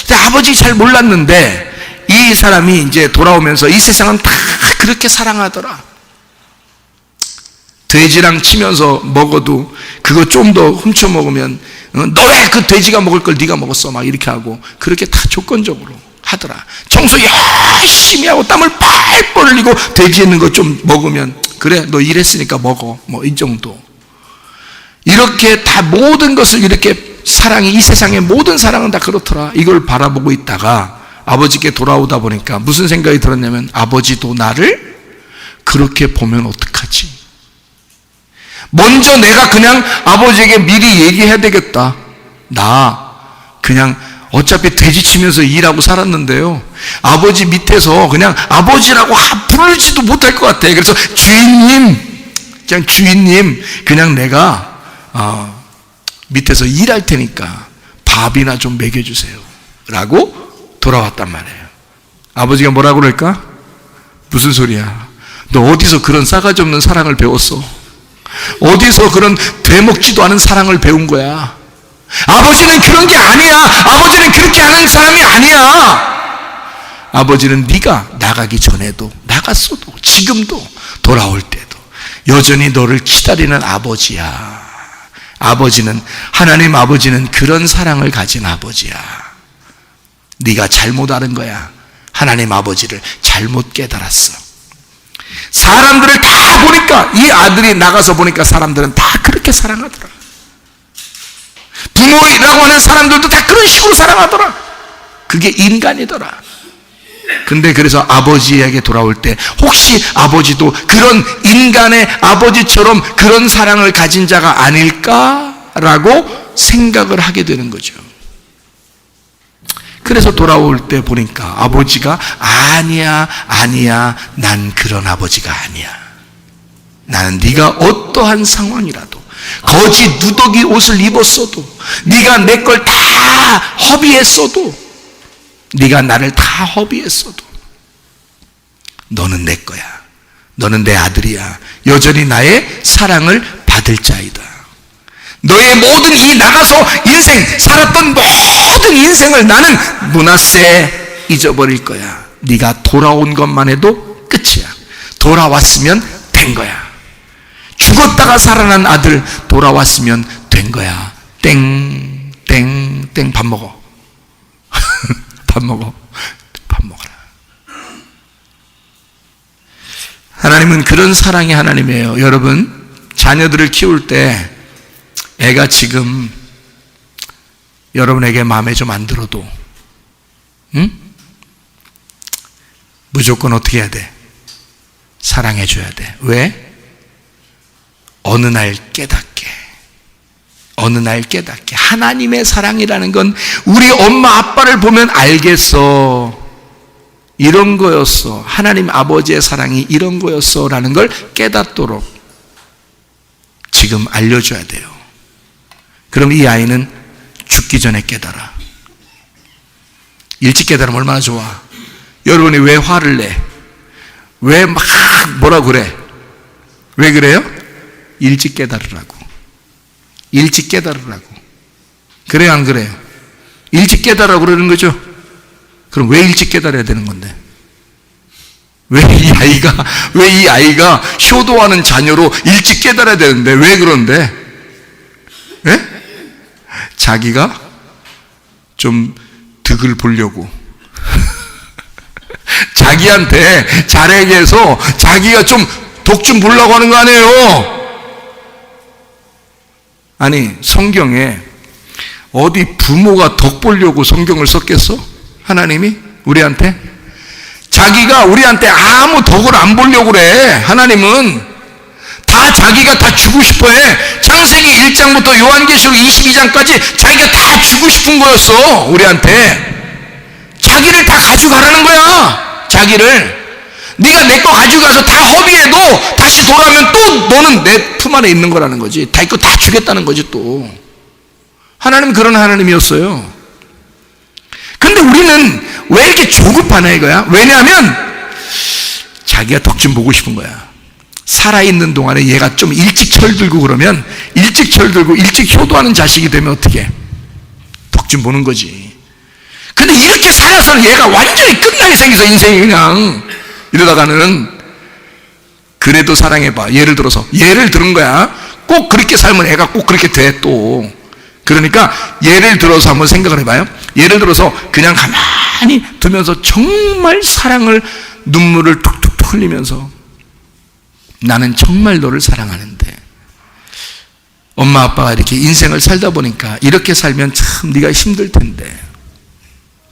근데 아버지 잘 몰랐는데 이 사람이 이제 돌아오면서 이 세상은 다 그렇게 사랑하더라. 돼지랑 치면서 먹어도 그거 좀 더 훔쳐 먹으면 너 왜 그 돼지가 먹을 걸 네가 먹었어? 막 이렇게 하고 그렇게 다 조건적으로 하더라. 청소 열심히 하고 땀을 빨빨 흘리고 돼지 있는 거 좀 먹으면 그래 너 일했으니까 먹어, 뭐 이 정도. 이렇게 다 모든 것을 이렇게 사랑이, 이 세상의 모든 사랑은 다 그렇더라. 이걸 바라보고 있다가 아버지께 돌아오다 보니까 무슨 생각이 들었냐면 아버지도 나를 그렇게 보면 어떡하지? 먼저 내가 그냥 아버지에게 미리 얘기해야 되겠다. 나 그냥 어차피 돼지 치면서 일하고 살았는데요, 아버지 밑에서 그냥 아버지라고 부르지도 못할 것 같아. 그래서 주인님, 그냥 주인님, 그냥 내가 밑에서 일할 테니까 밥이나 좀 먹여주세요 라고 돌아왔단 말이에요. 아버지가 뭐라고 그럴까? 무슨 소리야? 너 어디서 그런 싸가지 없는 사랑을 배웠어? 어디서 그런 되먹지도 않은 사랑을 배운 거야? 아버지는 그런 게 아니야. 아버지는 그렇게 하는 사람이 아니야. 아버지는 네가 나가기 전에도, 나갔어도, 지금도, 돌아올 때도 여전히 너를 기다리는 아버지야. 아버지는, 하나님 아버지는 그런 사랑을 가진 아버지야. 네가 잘못 아는 거야. 하나님 아버지를 잘못 깨달았어. 사람들을 다 보니까, 이 아들이 나가서 보니까 사람들은 다 그렇게 사랑하더라. 부모라고 하는 사람들도 다 그런 식으로 사랑하더라. 그게 인간이더라. 근데 그래서 아버지에게 돌아올 때 혹시 아버지도 그런 인간의 아버지처럼 그런 사랑을 가진 자가 아닐까라고 생각을 하게 되는 거죠. 그래서 돌아올 때 보니까 아버지가 아니야, 난 그런 아버지가 아니야. 나는 네가 어떠한 상황이라도, 거지 누더기 옷을 입었어도, 네가 내 걸 다 허비했어도, 네가 나를 다 허비했어도 너는 내 거야. 너는 내 아들이야. 여전히 나의 사랑을 받을 자이다. 너의 모든 이 나가서 인생 살았던 모든 인생을 나는 므낫세 잊어버릴 거야. 네가 돌아온 것만 해도 끝이야. 돌아왔으면 된 거야. 죽었다가 살아난 아들 돌아왔으면 된 거야. 땡 밥 먹어. 밥 먹어. 밥 먹어라. 하나님은 그런 사랑의 하나님이에요. 여러분, 자녀들을 키울 때 애가 지금 여러분에게 마음에 좀 안 들어도 무조건 어떻게 해야 돼? 사랑해 줘야 돼. 왜? 어느 날 깨닫게. 하나님의 사랑이라는 건 우리 엄마 아빠를 보면 알겠어. 이런 거였어. 하나님 아버지의 사랑이 이런 거였어 라는 걸 깨닫도록 지금 알려줘야 돼요. 그럼 이 아이는 죽기 전에 깨달아. 일찍 깨달으면 얼마나 좋아. 여러분이 왜 화를 내? 왜 막 뭐라 그래? 왜 그래요? 일찍 깨달으라고. 그래요, 안 그래요? 일찍 깨달으라고 그러는 거죠? 그럼 왜 일찍 깨달아야 되는 건데? 왜 이 아이가 효도하는 자녀로 일찍 깨달아야 되는데 왜 그런데? 예? 자기가 좀 득을 보려고 자기한테 자랑하게 해서 자기가 좀 덕 좀 보려고 하는 거 아니에요? 아니, 성경에 어디 부모가 덕 보려고 성경을 썼겠어? 하나님이 우리한테? 자기가 우리한테 아무 덕을 안 보려고 그래. 하나님은 다 자기가 다 주고 싶어해. 창세기 1장부터 요한계시록 22장까지 자기가 다 주고 싶은 거였어. 우리한테 자기를 다 가져가라는 거야. 자기를. 네가 내 거 가져가서 다 허비해도 다시 돌아오면 또 너는 내 품 안에 있는 거라는 거지. 다 이거 다 주겠다는 거지. 또 하나님은 그런 하나님이었어요. 근데 우리는 왜 이렇게 조급하냐 이거야? 왜냐하면 자기가 덕 좀 보고 싶은 거야. 살아있는 동안에 얘가 좀 일찍 철들고 그러면 일찍 철들고 일찍 효도하는 자식이 되면 어떻게? 덕 좀 보는 거지. 근데 이렇게 살아서는 얘가 완전히 끝나게 생겨서 인생이 그냥 이러다가는 그래도 사랑해봐. 예를 들은 거야. 꼭 그렇게 살면 애가 꼭 그렇게 돼 또. 그러니까 예를 들어서 한번 생각을 해봐요. 예를 들어서 그냥 가만히 두면서 정말 사랑을 눈물을 툭툭툭 흘리면서 나는 정말 너를 사랑하는데 엄마 아빠가 이렇게 인생을 살다 보니까 이렇게 살면 참 네가 힘들 텐데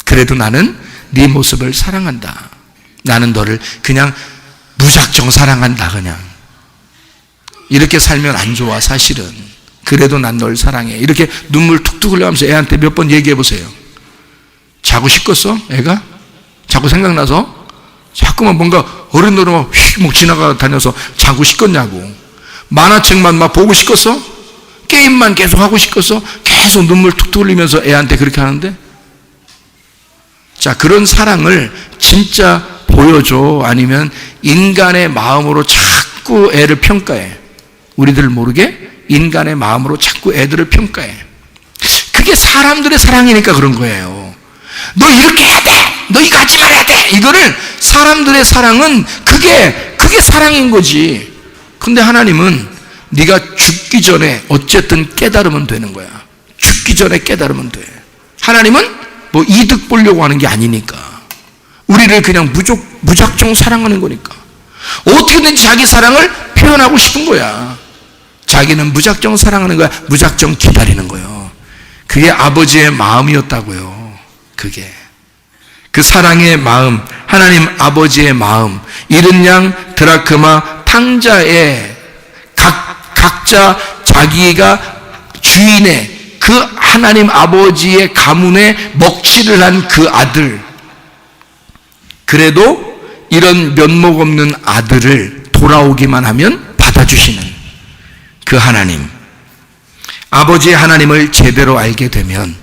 그래도 나는 네 모습을 사랑한다. 나는 너를 그냥 무작정 사랑한다. 그냥 이렇게 살면 안 좋아 사실은. 그래도 난 널 사랑해. 이렇게 눈물 툭툭 흘려가면서 애한테 몇 번 얘기해 보세요. 자고 싶겠어? 애가? 자꾸 생각나서? 자꾸만 뭔가 어른으로 휙 지나가 다녀서 자고 싶겠냐고. 만화책만 막 보고 싶겠어? 게임만 계속 하고 싶겠어? 계속 눈물 툭툭 흘리면서 애한테 그렇게 하는데? 자, 그런 사랑을 진짜 보여줘? 아니면 인간의 마음으로 자꾸 애를 평가해? 우리들 모르게 인간의 마음으로 자꾸 애들을 평가해. 그게 사람들의 사랑이니까 그런 거예요. 너 이렇게 해야 돼! 너 이거 하지 말아야 돼! 이거를 사람들의 사랑은 그게 사랑인 거지. 근데 하나님은 네가 죽기 전에 어쨌든 깨달으면 되는 거야. 죽기 전에 깨달으면 돼. 하나님은 뭐 이득 보려고 하는 게 아니니까. 우리를 그냥 무작정 사랑하는 거니까. 어떻게든지 자기 사랑을 표현하고 싶은 거야. 자기는 무작정 사랑하는 거야. 무작정 기다리는 거예요. 그게 아버지의 마음이었다고요. 그게. 그 사랑의 마음, 하나님 아버지의 마음, 이른 양 드라크마 탕자에 각자 자기가 주인의 그 하나님 아버지의 가문에 먹칠을 한 그 아들, 그래도 이런 면목 없는 아들을 돌아오기만 하면 받아주시는 그 하나님, 아버지의 하나님을 제대로 알게 되면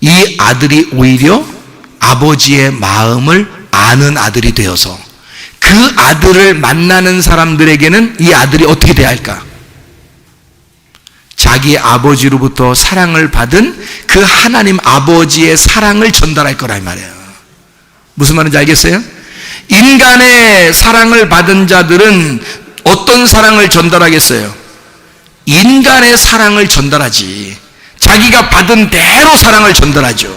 이 아들이 오히려 아버지의 마음을 아는 아들이 되어서 그 아들을 만나는 사람들에게는 이 아들이 어떻게 돼야 할까? 자기 아버지로부터 사랑을 받은 그 하나님 아버지의 사랑을 전달할 거라 이 말이에요. 무슨 말인지 알겠어요? 인간의 사랑을 받은 자들은 어떤 사랑을 전달하겠어요? 인간의 사랑을 전달하지. 자기가 받은 대로 사랑을 전달하죠.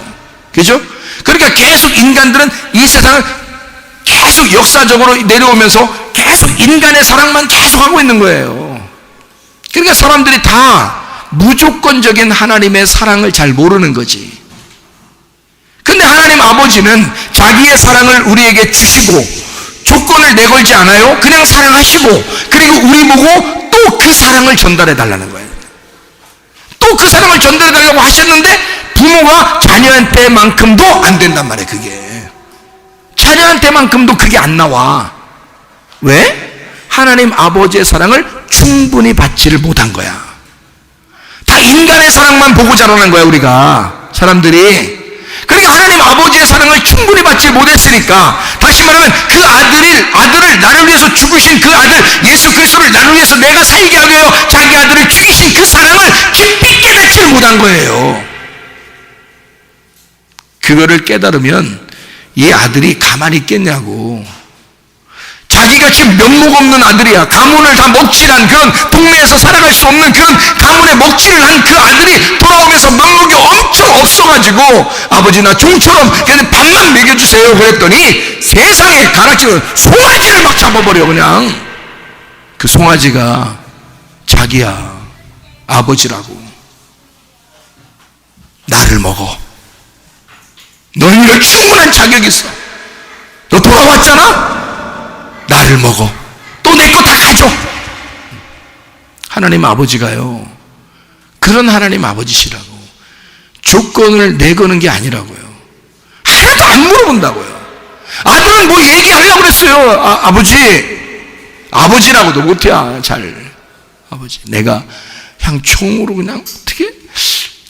그죠? 그러니까 계속 인간들은 이 세상을 계속 역사적으로 내려오면서 계속 인간의 사랑만 계속 하고 있는 거예요. 그러니까 사람들이 다 무조건적인 하나님의 사랑을 잘 모르는 거지. 근데 하나님 아버지는 자기의 사랑을 우리에게 주시고 조건을 내걸지 않아요. 그냥 사랑하시고 그리고 우리 보고 또 그 사랑을 전달해 달라는 거예요. 또 그 사랑을 전달해 달라고 하셨는데 부모가 자녀한테만큼도 안 된단 말이에요. 그게 자녀한테만큼도 그게 안 나와. 왜? 하나님 아버지의 사랑을 충분히 받지를 못한 거야. 다 인간의 사랑만 보고 자라는 거야 우리가 사람들이. 그러니까 하나님 아버지의 사랑을 충분히 받지 못했으니까, 다시 말하면 그 아들을 나를 위해서 죽으신 그 아들 예수 그리스도를 나를 위해서 내가 살게 하기 위하여 자기 아들을 죽이신 그 사랑을 깊이 깨닫지를 못한 거예요. 그거를 깨달으면 이 아들이 가만히 있겠냐고. 자기가 내가 지금 면목 없는 아들이야. 가문을 다 먹칠한 그런, 동네에서 살아갈 수 없는 그런 가문에 먹칠을 한 그 아들이 돌아오면서 면목이 엄청 없어가지고 아버지 나 종처럼 그냥 밥만 먹여주세요 그랬더니 세상에 가락지를 송아지를 막 잡아버려. 그냥 그 송아지가 자기야 아버지라고. 나를 먹어. 너는 이럴 충분한 자격이 있어. 너 돌아왔잖아? 나를 먹어. 또 내 거 다 가져. 하나님 아버지가요, 그런 하나님 아버지시라고. 조건을 내거는 게 아니라고요. 하나도 안 물어본다고요. 아들은 뭐 얘기하려고 그랬어요. 아버지라고도 못해. 잘. 아버지, 내가 그냥 총으로 그냥 어떻게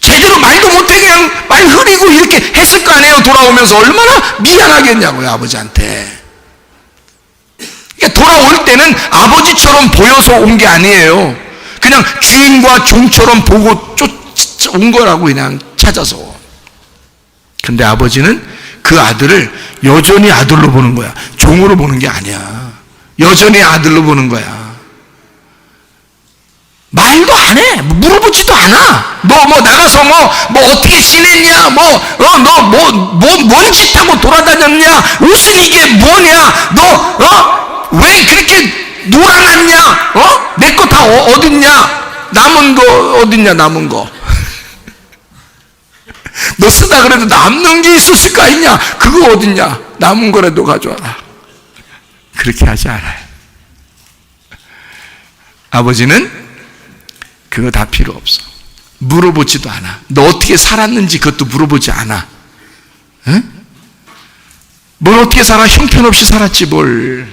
제대로 말도 못해 그냥 말 흐리고 이렇게 했을 거 아니에요. 돌아오면서 얼마나 미안하겠냐고요, 아버지한테. 그러니까 돌아올 때는 아버지처럼 보여서 온 게 아니에요. 그냥 주인과 종처럼 보고 쫓아온 거라고, 그냥 찾아서. 근데 아버지는 그 아들을 여전히 아들로 보는 거야. 종으로 보는 게 아니야. 여전히 아들로 보는 거야. 말도 안 해. 물어보지도 않아. 너 뭐 나가서 뭐 어떻게 지냈냐? 너 뭔 짓 하고 돌아다녔냐? 옷은 이게 뭐냐? 너 왜 그렇게 놀아놨냐? 내 거 다 어딨냐? 남은 거 어딨냐? 남은 거. 너 쓰다 그래도 남는 게 있었을 거 아니냐? 그거 어딨냐? 남은 거라도 가져와라. 그렇게 하지 않아요. 아버지는 그거 다 필요 없어. 물어보지도 않아. 너 어떻게 살았는지 그것도 물어보지 않아. 응? 뭘 어떻게 살아? 형편없이 살았지 뭘.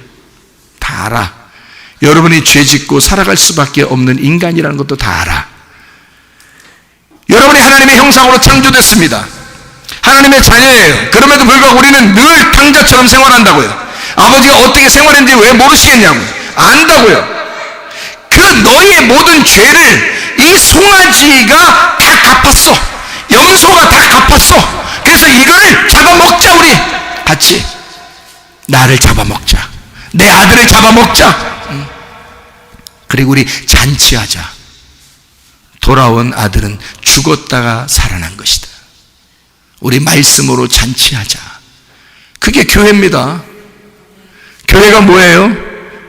다 알아. 여러분이 죄짓고 살아갈 수밖에 없는 인간이라는 것도 다 알아. 여러분이 하나님의 형상으로 창조됐습니다. 하나님의 자녀예요. 그럼에도 불구하고 우리는 늘 탕자처럼 생활한다고요. 아버지가 어떻게 생활했는지 왜 모르시겠냐고. 안다고요. 그 너희의 모든 죄를 이 송아지가 다 갚았어. 염소가 다 갚았어. 그래서 이거를 잡아먹자. 우리 같이 나를 잡아먹자. 내 아들을 잡아먹자. 그리고 우리 잔치하자. 돌아온 아들은 죽었다가 살아난 것이다. 우리 말씀으로 잔치하자. 그게 교회입니다. 교회가 뭐예요?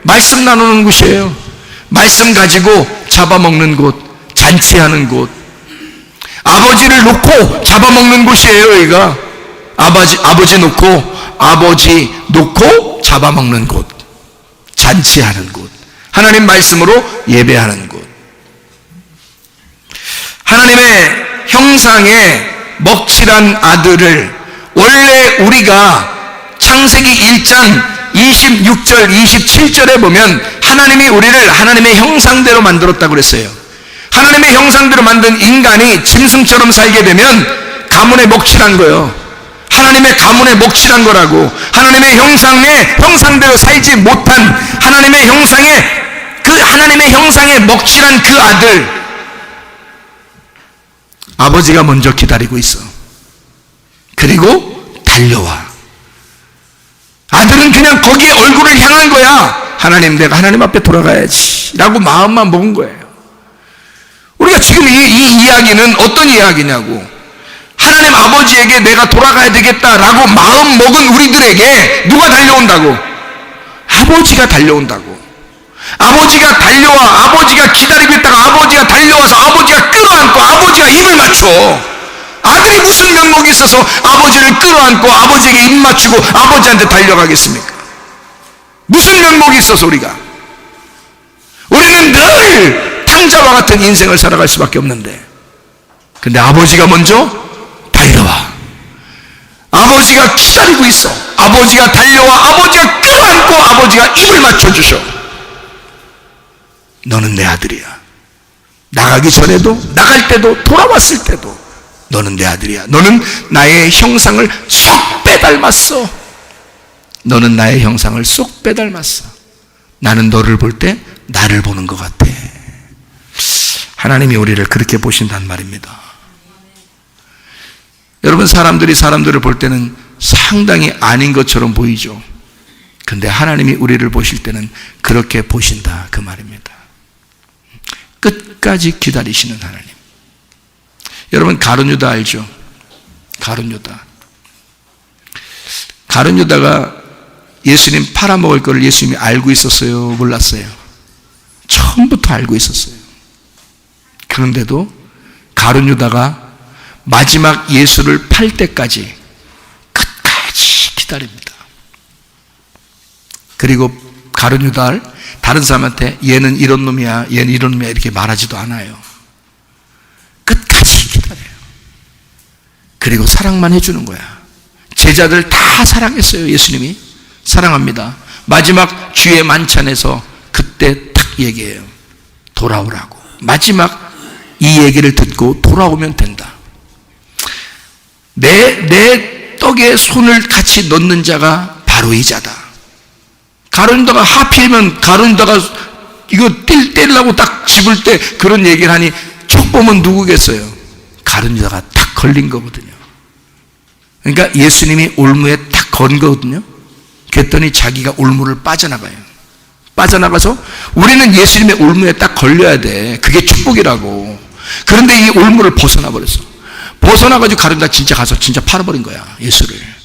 말씀 나누는 곳이에요. 말씀 가지고 잡아먹는 곳, 잔치하는 곳. 아버지를 놓고 잡아먹는 곳이에요. 여기가 아버지 놓고 잡아먹는 곳, 잔치하는 곳, 하나님 말씀으로 예배하는 곳. 하나님의 형상에 먹칠한 아들을 원래 우리가 창세기 1장 26절 27절에 보면 하나님이 우리를 하나님의 형상대로 만들었다고 그랬어요. 하나님의 형상대로 만든 인간이 짐승처럼 살게 되면 가문에 먹칠한 거예요. 하나님의 가문에 먹칠한 거라고. 하나님의 형상대로 살지 못한 하나님의 형상에 먹칠한 그 아들, 아버지가 먼저 기다리고 있어. 그리고 달려와. 아들은 그냥 거기에 얼굴을 향한 거야. 하나님, 내가 하나님 앞에 돌아가야지 라고 마음만 먹은 거예요. 우리가 지금 이 이야기는 어떤 이야기냐고. 하나님 아버지에게 내가 돌아가야 되겠다라고 마음 먹은 우리들에게 누가 달려온다고? 아버지가 달려온다고. 아버지가 달려와. 아버지가 기다리고 있다가 아버지가 달려와서 아버지가 끌어안고 아버지가 입을 맞춰. 아들이 무슨 면목이 있어서 아버지를 끌어안고 아버지에게 입 맞추고 아버지한테 달려가겠습니까? 무슨 면목이 있어서 우리는 늘 탕자와 같은 인생을 살아갈 수밖에 없는데, 근데 아버지가 먼저 달려와. 아버지가 기다리고 있어. 아버지가 달려와. 아버지가 끌어안고 아버지가 입을 맞춰주셔. 너는 내 아들이야. 나가기 전에도, 나갈 때도, 돌아왔을 때도 너는 내 아들이야. 너는 나의 형상을 쏙 빼닮았어. 너는 나의 형상을 쏙 빼닮았어. 나는 너를 볼 때 나를 보는 것 같아. 하나님이 우리를 그렇게 보신단 말입니다. 여러분, 사람들이 사람들을 볼 때는 상당히 아닌 것처럼 보이죠. 근데 하나님이 우리를 보실 때는 그렇게 보신다, 그 말입니다. 끝까지 기다리시는 하나님. 여러분, 가룟 유다 알죠? 가룟 유다. 가룟 유다가 예수님 팔아먹을 것을 예수님이 알고 있었어요? 몰랐어요? 처음부터 알고 있었어요. 그런데도 가룟 유다가 마지막 예수를 팔 때까지 끝까지 기다립니다. 그리고 가룟 유다를 다른 사람한테 얘는 이런 놈이야, 얘는 이런 놈이야 이렇게 말하지도 않아요. 끝까지 기다려요. 그리고 사랑만 해주는 거야. 제자들 다 사랑했어요. 예수님이 사랑합니다. 마지막 주의 만찬에서 그때 딱 얘기해요. 돌아오라고. 마지막 이 얘기를 듣고 돌아오면 된다. 내 떡에 손을 같이 넣는 자가 바로 이 자다. 가룟 유다가 하필이면 가룟 유다가 이거 때리려고 딱 집을 때 그런 얘기를 하니 촉범은 누구겠어요? 가룟 유다가 딱 걸린 거거든요. 그러니까 예수님이 올무에 딱 건 거거든요. 그랬더니 자기가 올무를 빠져나가요. 빠져나가서 우리는 예수님의 올무에 딱 걸려야 돼. 그게 축복이라고. 그런데 이 올무를 벗어나 버렸어. 벗어나가지고 가룟 유다 진짜 가서 진짜 팔아버린 거야, 예수를.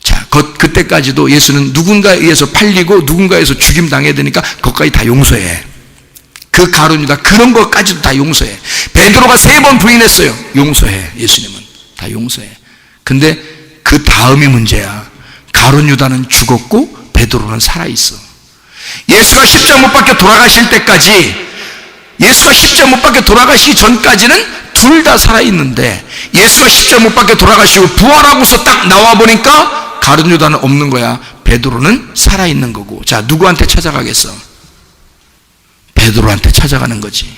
자, 그때까지도 예수는 누군가에 의해서 팔리고 누군가에서 죽임 당해야 되니까 그것까지 다 용서해. 그 가룟 유다 그런 것까지도 다 용서해. 베드로가 3번 부인했어요. 용서해. 예수님은 다 용서해. 근데 그 다음이 문제야. 가룟 유다는 죽었고 베드로는 살아있어. 예수가 십자가 못 박혀 돌아가실 때까지, 예수가 십자가 못 박혀 돌아가시기 전까지는 둘 다 살아있는데 예수가 십자가 못 박혀 돌아가시고 부활하고서 딱 나와보니까 가룟 유다는 없는 거야. 베드로는 살아있는 거고. 자, 누구한테 찾아가겠어? 베드로한테 찾아가는 거지.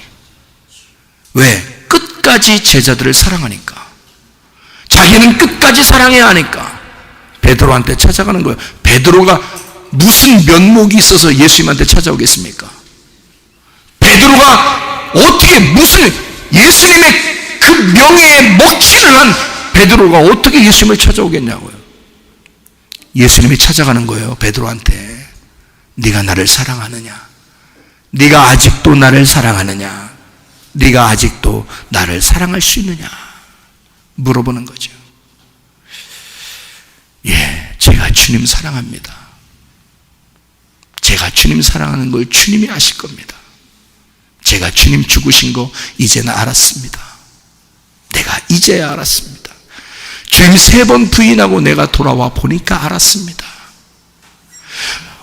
왜? 끝까지 제자들을 사랑하니까. 자기는 끝까지 사랑해야 하니까 베드로한테 찾아가는 거예요. 베드로가 무슨 면목이 있어서 예수님한테 찾아오겠습니까? 베드로가 어떻게 무슨 예수님의 그 명예에 먹칠을 한 베드로가 어떻게 예수님을 찾아오겠냐고요. 예수님이 찾아가는 거예요. 베드로한테. 네가 나를 사랑하느냐? 네가 아직도 나를 사랑하느냐? 네가 아직도 나를 사랑할 수 있느냐? 물어보는 거죠. 예, 제가 주님 사랑합니다. 제가 주님 사랑하는 걸 주님이 아실 겁니다. 제가 주님 죽으신 거 이제는 알았습니다. 내가 이제야 알았습니다. 주님 3번 부인하고 내가 돌아와 보니까 알았습니다.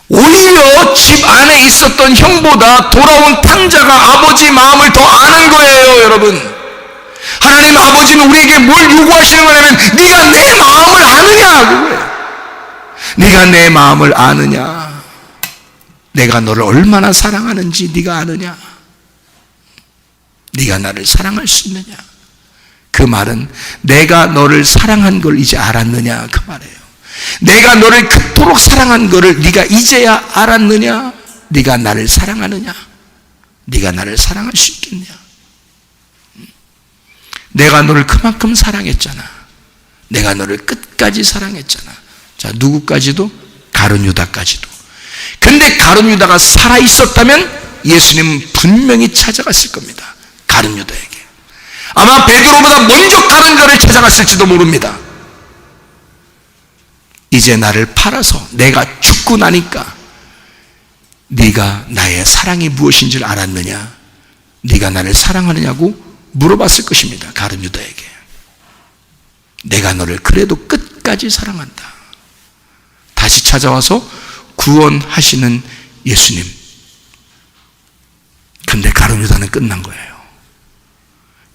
오히려 집 안에 있었던 형보다 돌아온 탕자가 아버지 마음을 더 아는 거예요, 여러분. 하나님 아버지는 우리에게 뭘 요구하시는 거냐면 네가 내 마음을 아느냐, 그거예요. 네가 내 마음을 아느냐, 내가 너를 얼마나 사랑하는지 네가 아느냐, 네가 나를 사랑할 수 있느냐. 그 말은 내가 너를 사랑한 걸 이제 알았느냐, 그 말이에요. 내가 너를 그토록 사랑한 거를 네가 이제야 알았느냐. 네가 나를 사랑하느냐, 네가 나를 사랑할 수 있겠냐. 내가 너를 그만큼 사랑했잖아. 내가 너를 끝까지 사랑했잖아. 자, 누구까지도? 가룟 유다까지도. 근데 가룟 유다가 살아있었다면 예수님은 분명히 찾아갔을 겁니다. 가룟 유다에게. 아마 베드로보다 먼저 가룟 유다를 찾아갔을지도 모릅니다. 이제 나를 팔아서 내가 죽고 나니까 네가 나의 사랑이 무엇인지를 알았느냐, 네가 나를 사랑하느냐고 물어봤을 것입니다. 가룟 유다에게. 내가 너를 그래도 끝까지 사랑한다. 다시 찾아와서 구원하시는 예수님. 근데 가룟 유다는 끝난 거예요.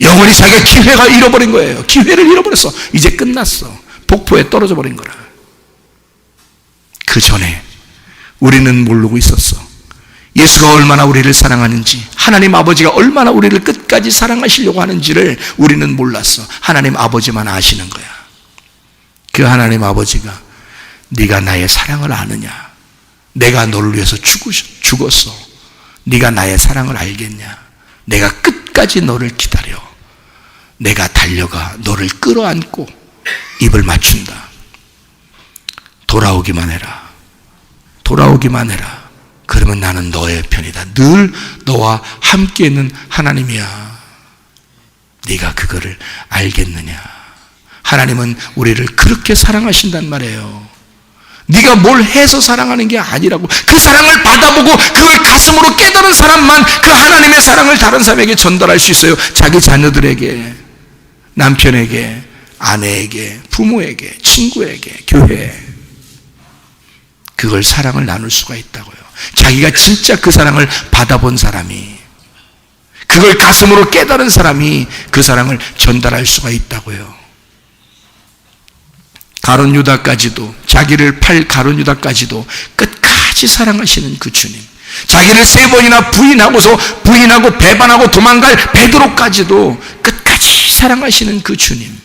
영원히 자기가 기회가 잃어버린 거예요. 기회를 잃어버렸어. 이제 끝났어. 폭포에 떨어져 버린 거라. 그 전에 우리는 모르고 있었어. 예수가 얼마나 우리를 사랑하는지, 하나님 아버지가 얼마나 우리를 끝까지 사랑하시려고 하는지를 우리는 몰랐어. 하나님 아버지만 아시는 거야. 그 하나님 아버지가 네가 나의 사랑을 아느냐, 내가 너를 위해서 죽었어, 네가 나의 사랑을 알겠냐, 내가 끝까지 너를 기다려, 내가 달려가 너를 끌어안고 입을 맞춘다. 돌아오기만 해라. 돌아오기만 해라. 그러면 나는 너의 편이다. 늘 너와 함께 있는 하나님이야. 네가 그거를 알겠느냐? 하나님은 우리를 그렇게 사랑하신단 말이에요. 네가 뭘 해서 사랑하는 게 아니라고. 그 사랑을 받아보고 그걸 가슴으로 깨달은 사람만 그 하나님의 사랑을 다른 사람에게 전달할 수 있어요. 자기 자녀들에게, 남편에게, 아내에게, 부모에게, 친구에게, 교회에. 그걸 사랑을 나눌 수가 있다고요. 자기가 진짜 그 사랑을 받아본 사람이, 그걸 가슴으로 깨달은 사람이 그 사랑을 전달할 수가 있다고요. 가룟 유다까지도, 자기를 팔 가룟 유다까지도 끝까지 사랑하시는 그 주님, 자기를 3번이나 부인하고 배반하고 도망갈 베드로까지도 끝까지 사랑하시는 그 주님,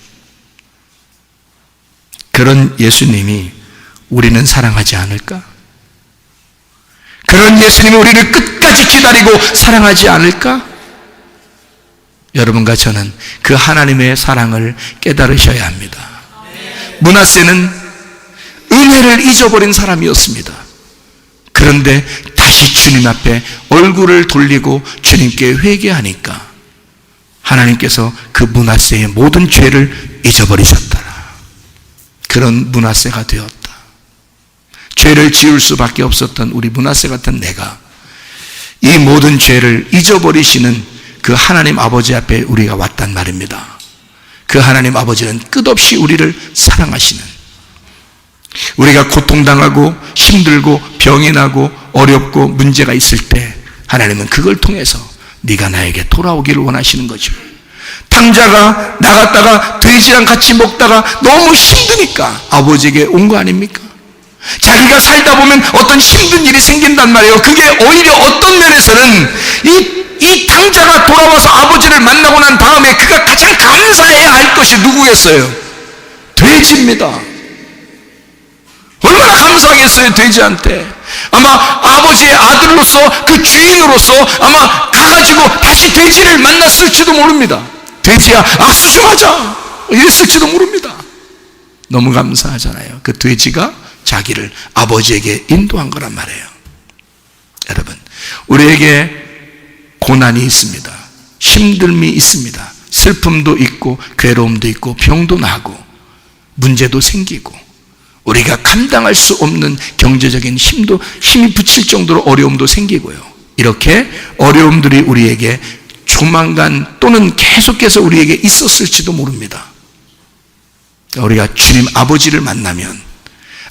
그런 예수님이 우리는 사랑하지 않을까? 그런 예수님이 우리를 끝까지 기다리고 사랑하지 않을까? 여러분과 저는 그 하나님의 사랑을 깨달으셔야 합니다. 므낫세는 은혜를 잊어버린 사람이었습니다. 그런데 다시 주님 앞에 얼굴을 돌리고 주님께 회개하니까 하나님께서 그 므낫세의 모든 죄를 잊어버리셨더라. 그런 므낫세가 되었다. 죄를 지을 수밖에 없었던 우리 므낫세 같은 내가 이 모든 죄를 잊어버리시는 그 하나님 아버지 앞에 우리가 왔단 말입니다. 그 하나님 아버지는 끝없이 우리를 사랑하시는, 우리가 고통당하고 힘들고 병이 나고 어렵고 문제가 있을 때 하나님은 그걸 통해서 네가 나에게 돌아오기를 원하시는 거죠. 탕자가 나갔다가 돼지랑 같이 먹다가 너무 힘드니까 아버지에게 온 거 아닙니까? 자기가 살다 보면 어떤 힘든 일이 생긴단 말이에요. 그게 오히려 어떤 면에서는 이 탕자가 돌아와서 아버지를 만나고 난 다음에 그가 가장 감사해야 할 것이 누구겠어요? 돼지입니다. 얼마나 감사하겠어요, 돼지한테. 아마 아버지의 아들로서, 그 주인으로서 아마 가가지고 다시 돼지를 만났을지도 모릅니다. 돼지야, 악수 좀 하자 이랬을지도 모릅니다. 너무 감사하잖아요. 그 돼지가 자기를 아버지에게 인도한 거란 말이에요. 여러분, 우리에게 고난이 있습니다. 힘듦이 있습니다. 슬픔도 있고 괴로움도 있고 병도 나고 문제도 생기고 우리가 감당할 수 없는 경제적인 힘이 붙일 정도로 어려움도 생기고요. 이렇게 어려움들이 우리에게 조만간 또는 계속해서 우리에게 있었을지도 모릅니다. 우리가 주님 아버지를 만나면,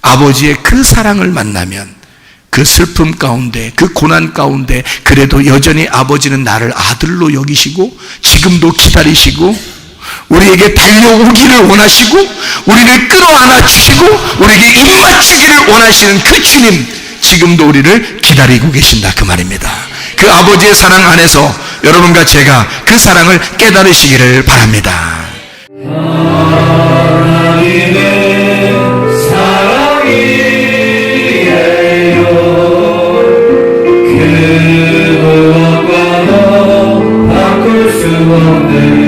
아버지의 그 사랑을 만나면 그 슬픔 가운데, 그 고난 가운데 그래도 여전히 아버지는 나를 아들로 여기시고 지금도 기다리시고 우리에게 달려오기를 원하시고 우리를 끌어안아 주시고 우리에게 입맞추기를 원하시는 그 주님, 지금도 우리를 기다리고 계신다 그 말입니다. 그 아버지의 사랑 안에서 여러분과 제가 그 사랑을 깨달으시기를 바랍니다. 하나님의 사랑이에요. 그것과도 바꿀 수 없는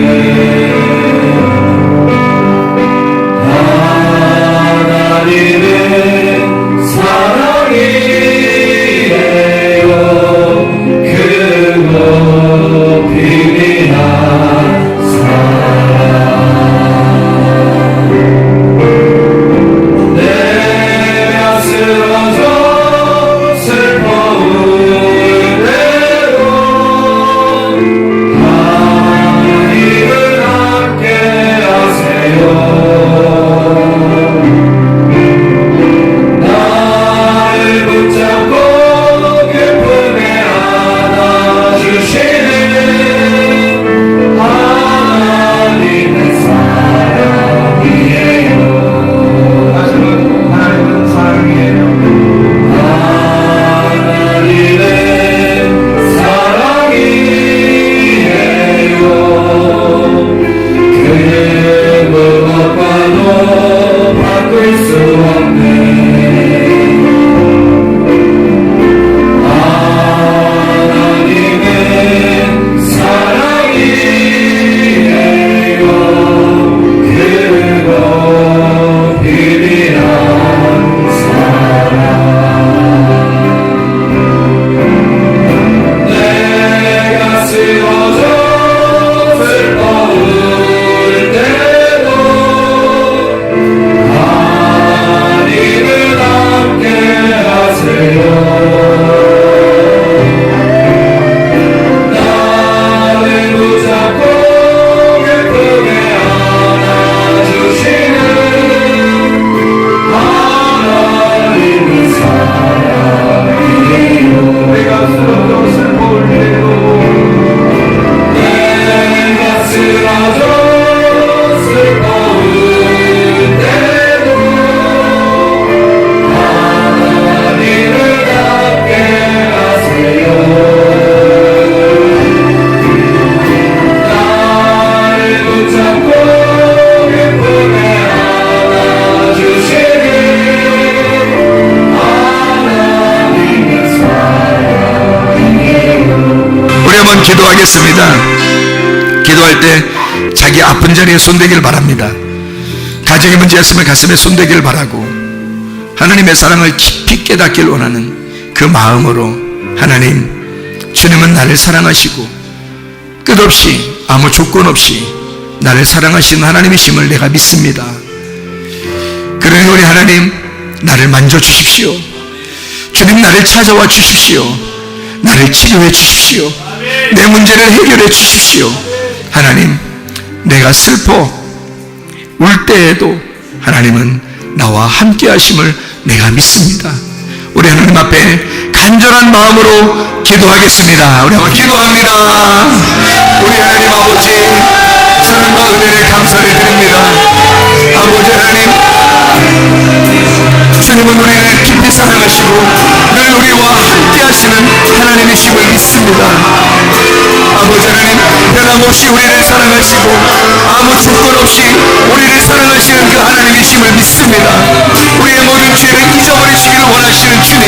비밀한 사랑 한번 기도하겠습니다. 기도할 때 자기 아픈 자리에 손대기를 바랍니다. 가정에 문제였으면 가슴에 손대기를 바라고 하나님의 사랑을 깊이 깨닫기를 원하는 그 마음으로 하나님, 주님은 나를 사랑하시고 끝없이 아무 조건 없이 나를 사랑하시는 하나님이심을 내가 믿습니다. 그러니 우리 하나님, 나를 만져주십시오. 주님, 나를 찾아와 주십시오. 나를 치료해 주십시오. 내 문제를 해결해 주십시오. 하나님, 내가 슬퍼 울 때에도 하나님은 나와 함께 하심을 내가 믿습니다. 우리 하나님 앞에 간절한 마음으로 기도하겠습니다. 우리 한번 기도합니다. 우리 하나님 아버지, 사랑과 은혜를 감사를 드립니다. 아버지 하나님, 주님은 우리를 깊이 사랑하시고 늘 우리와 함께 하시는 하나님이심을 믿습니다. 아버지 하나님, 변함없이 우리를 사랑하시고 아무 조건 없이 우리를 사랑하시는 그 하나님이심을 믿습니다. 우리의 모든 죄를 잊어버리시기를 원하시는 주님,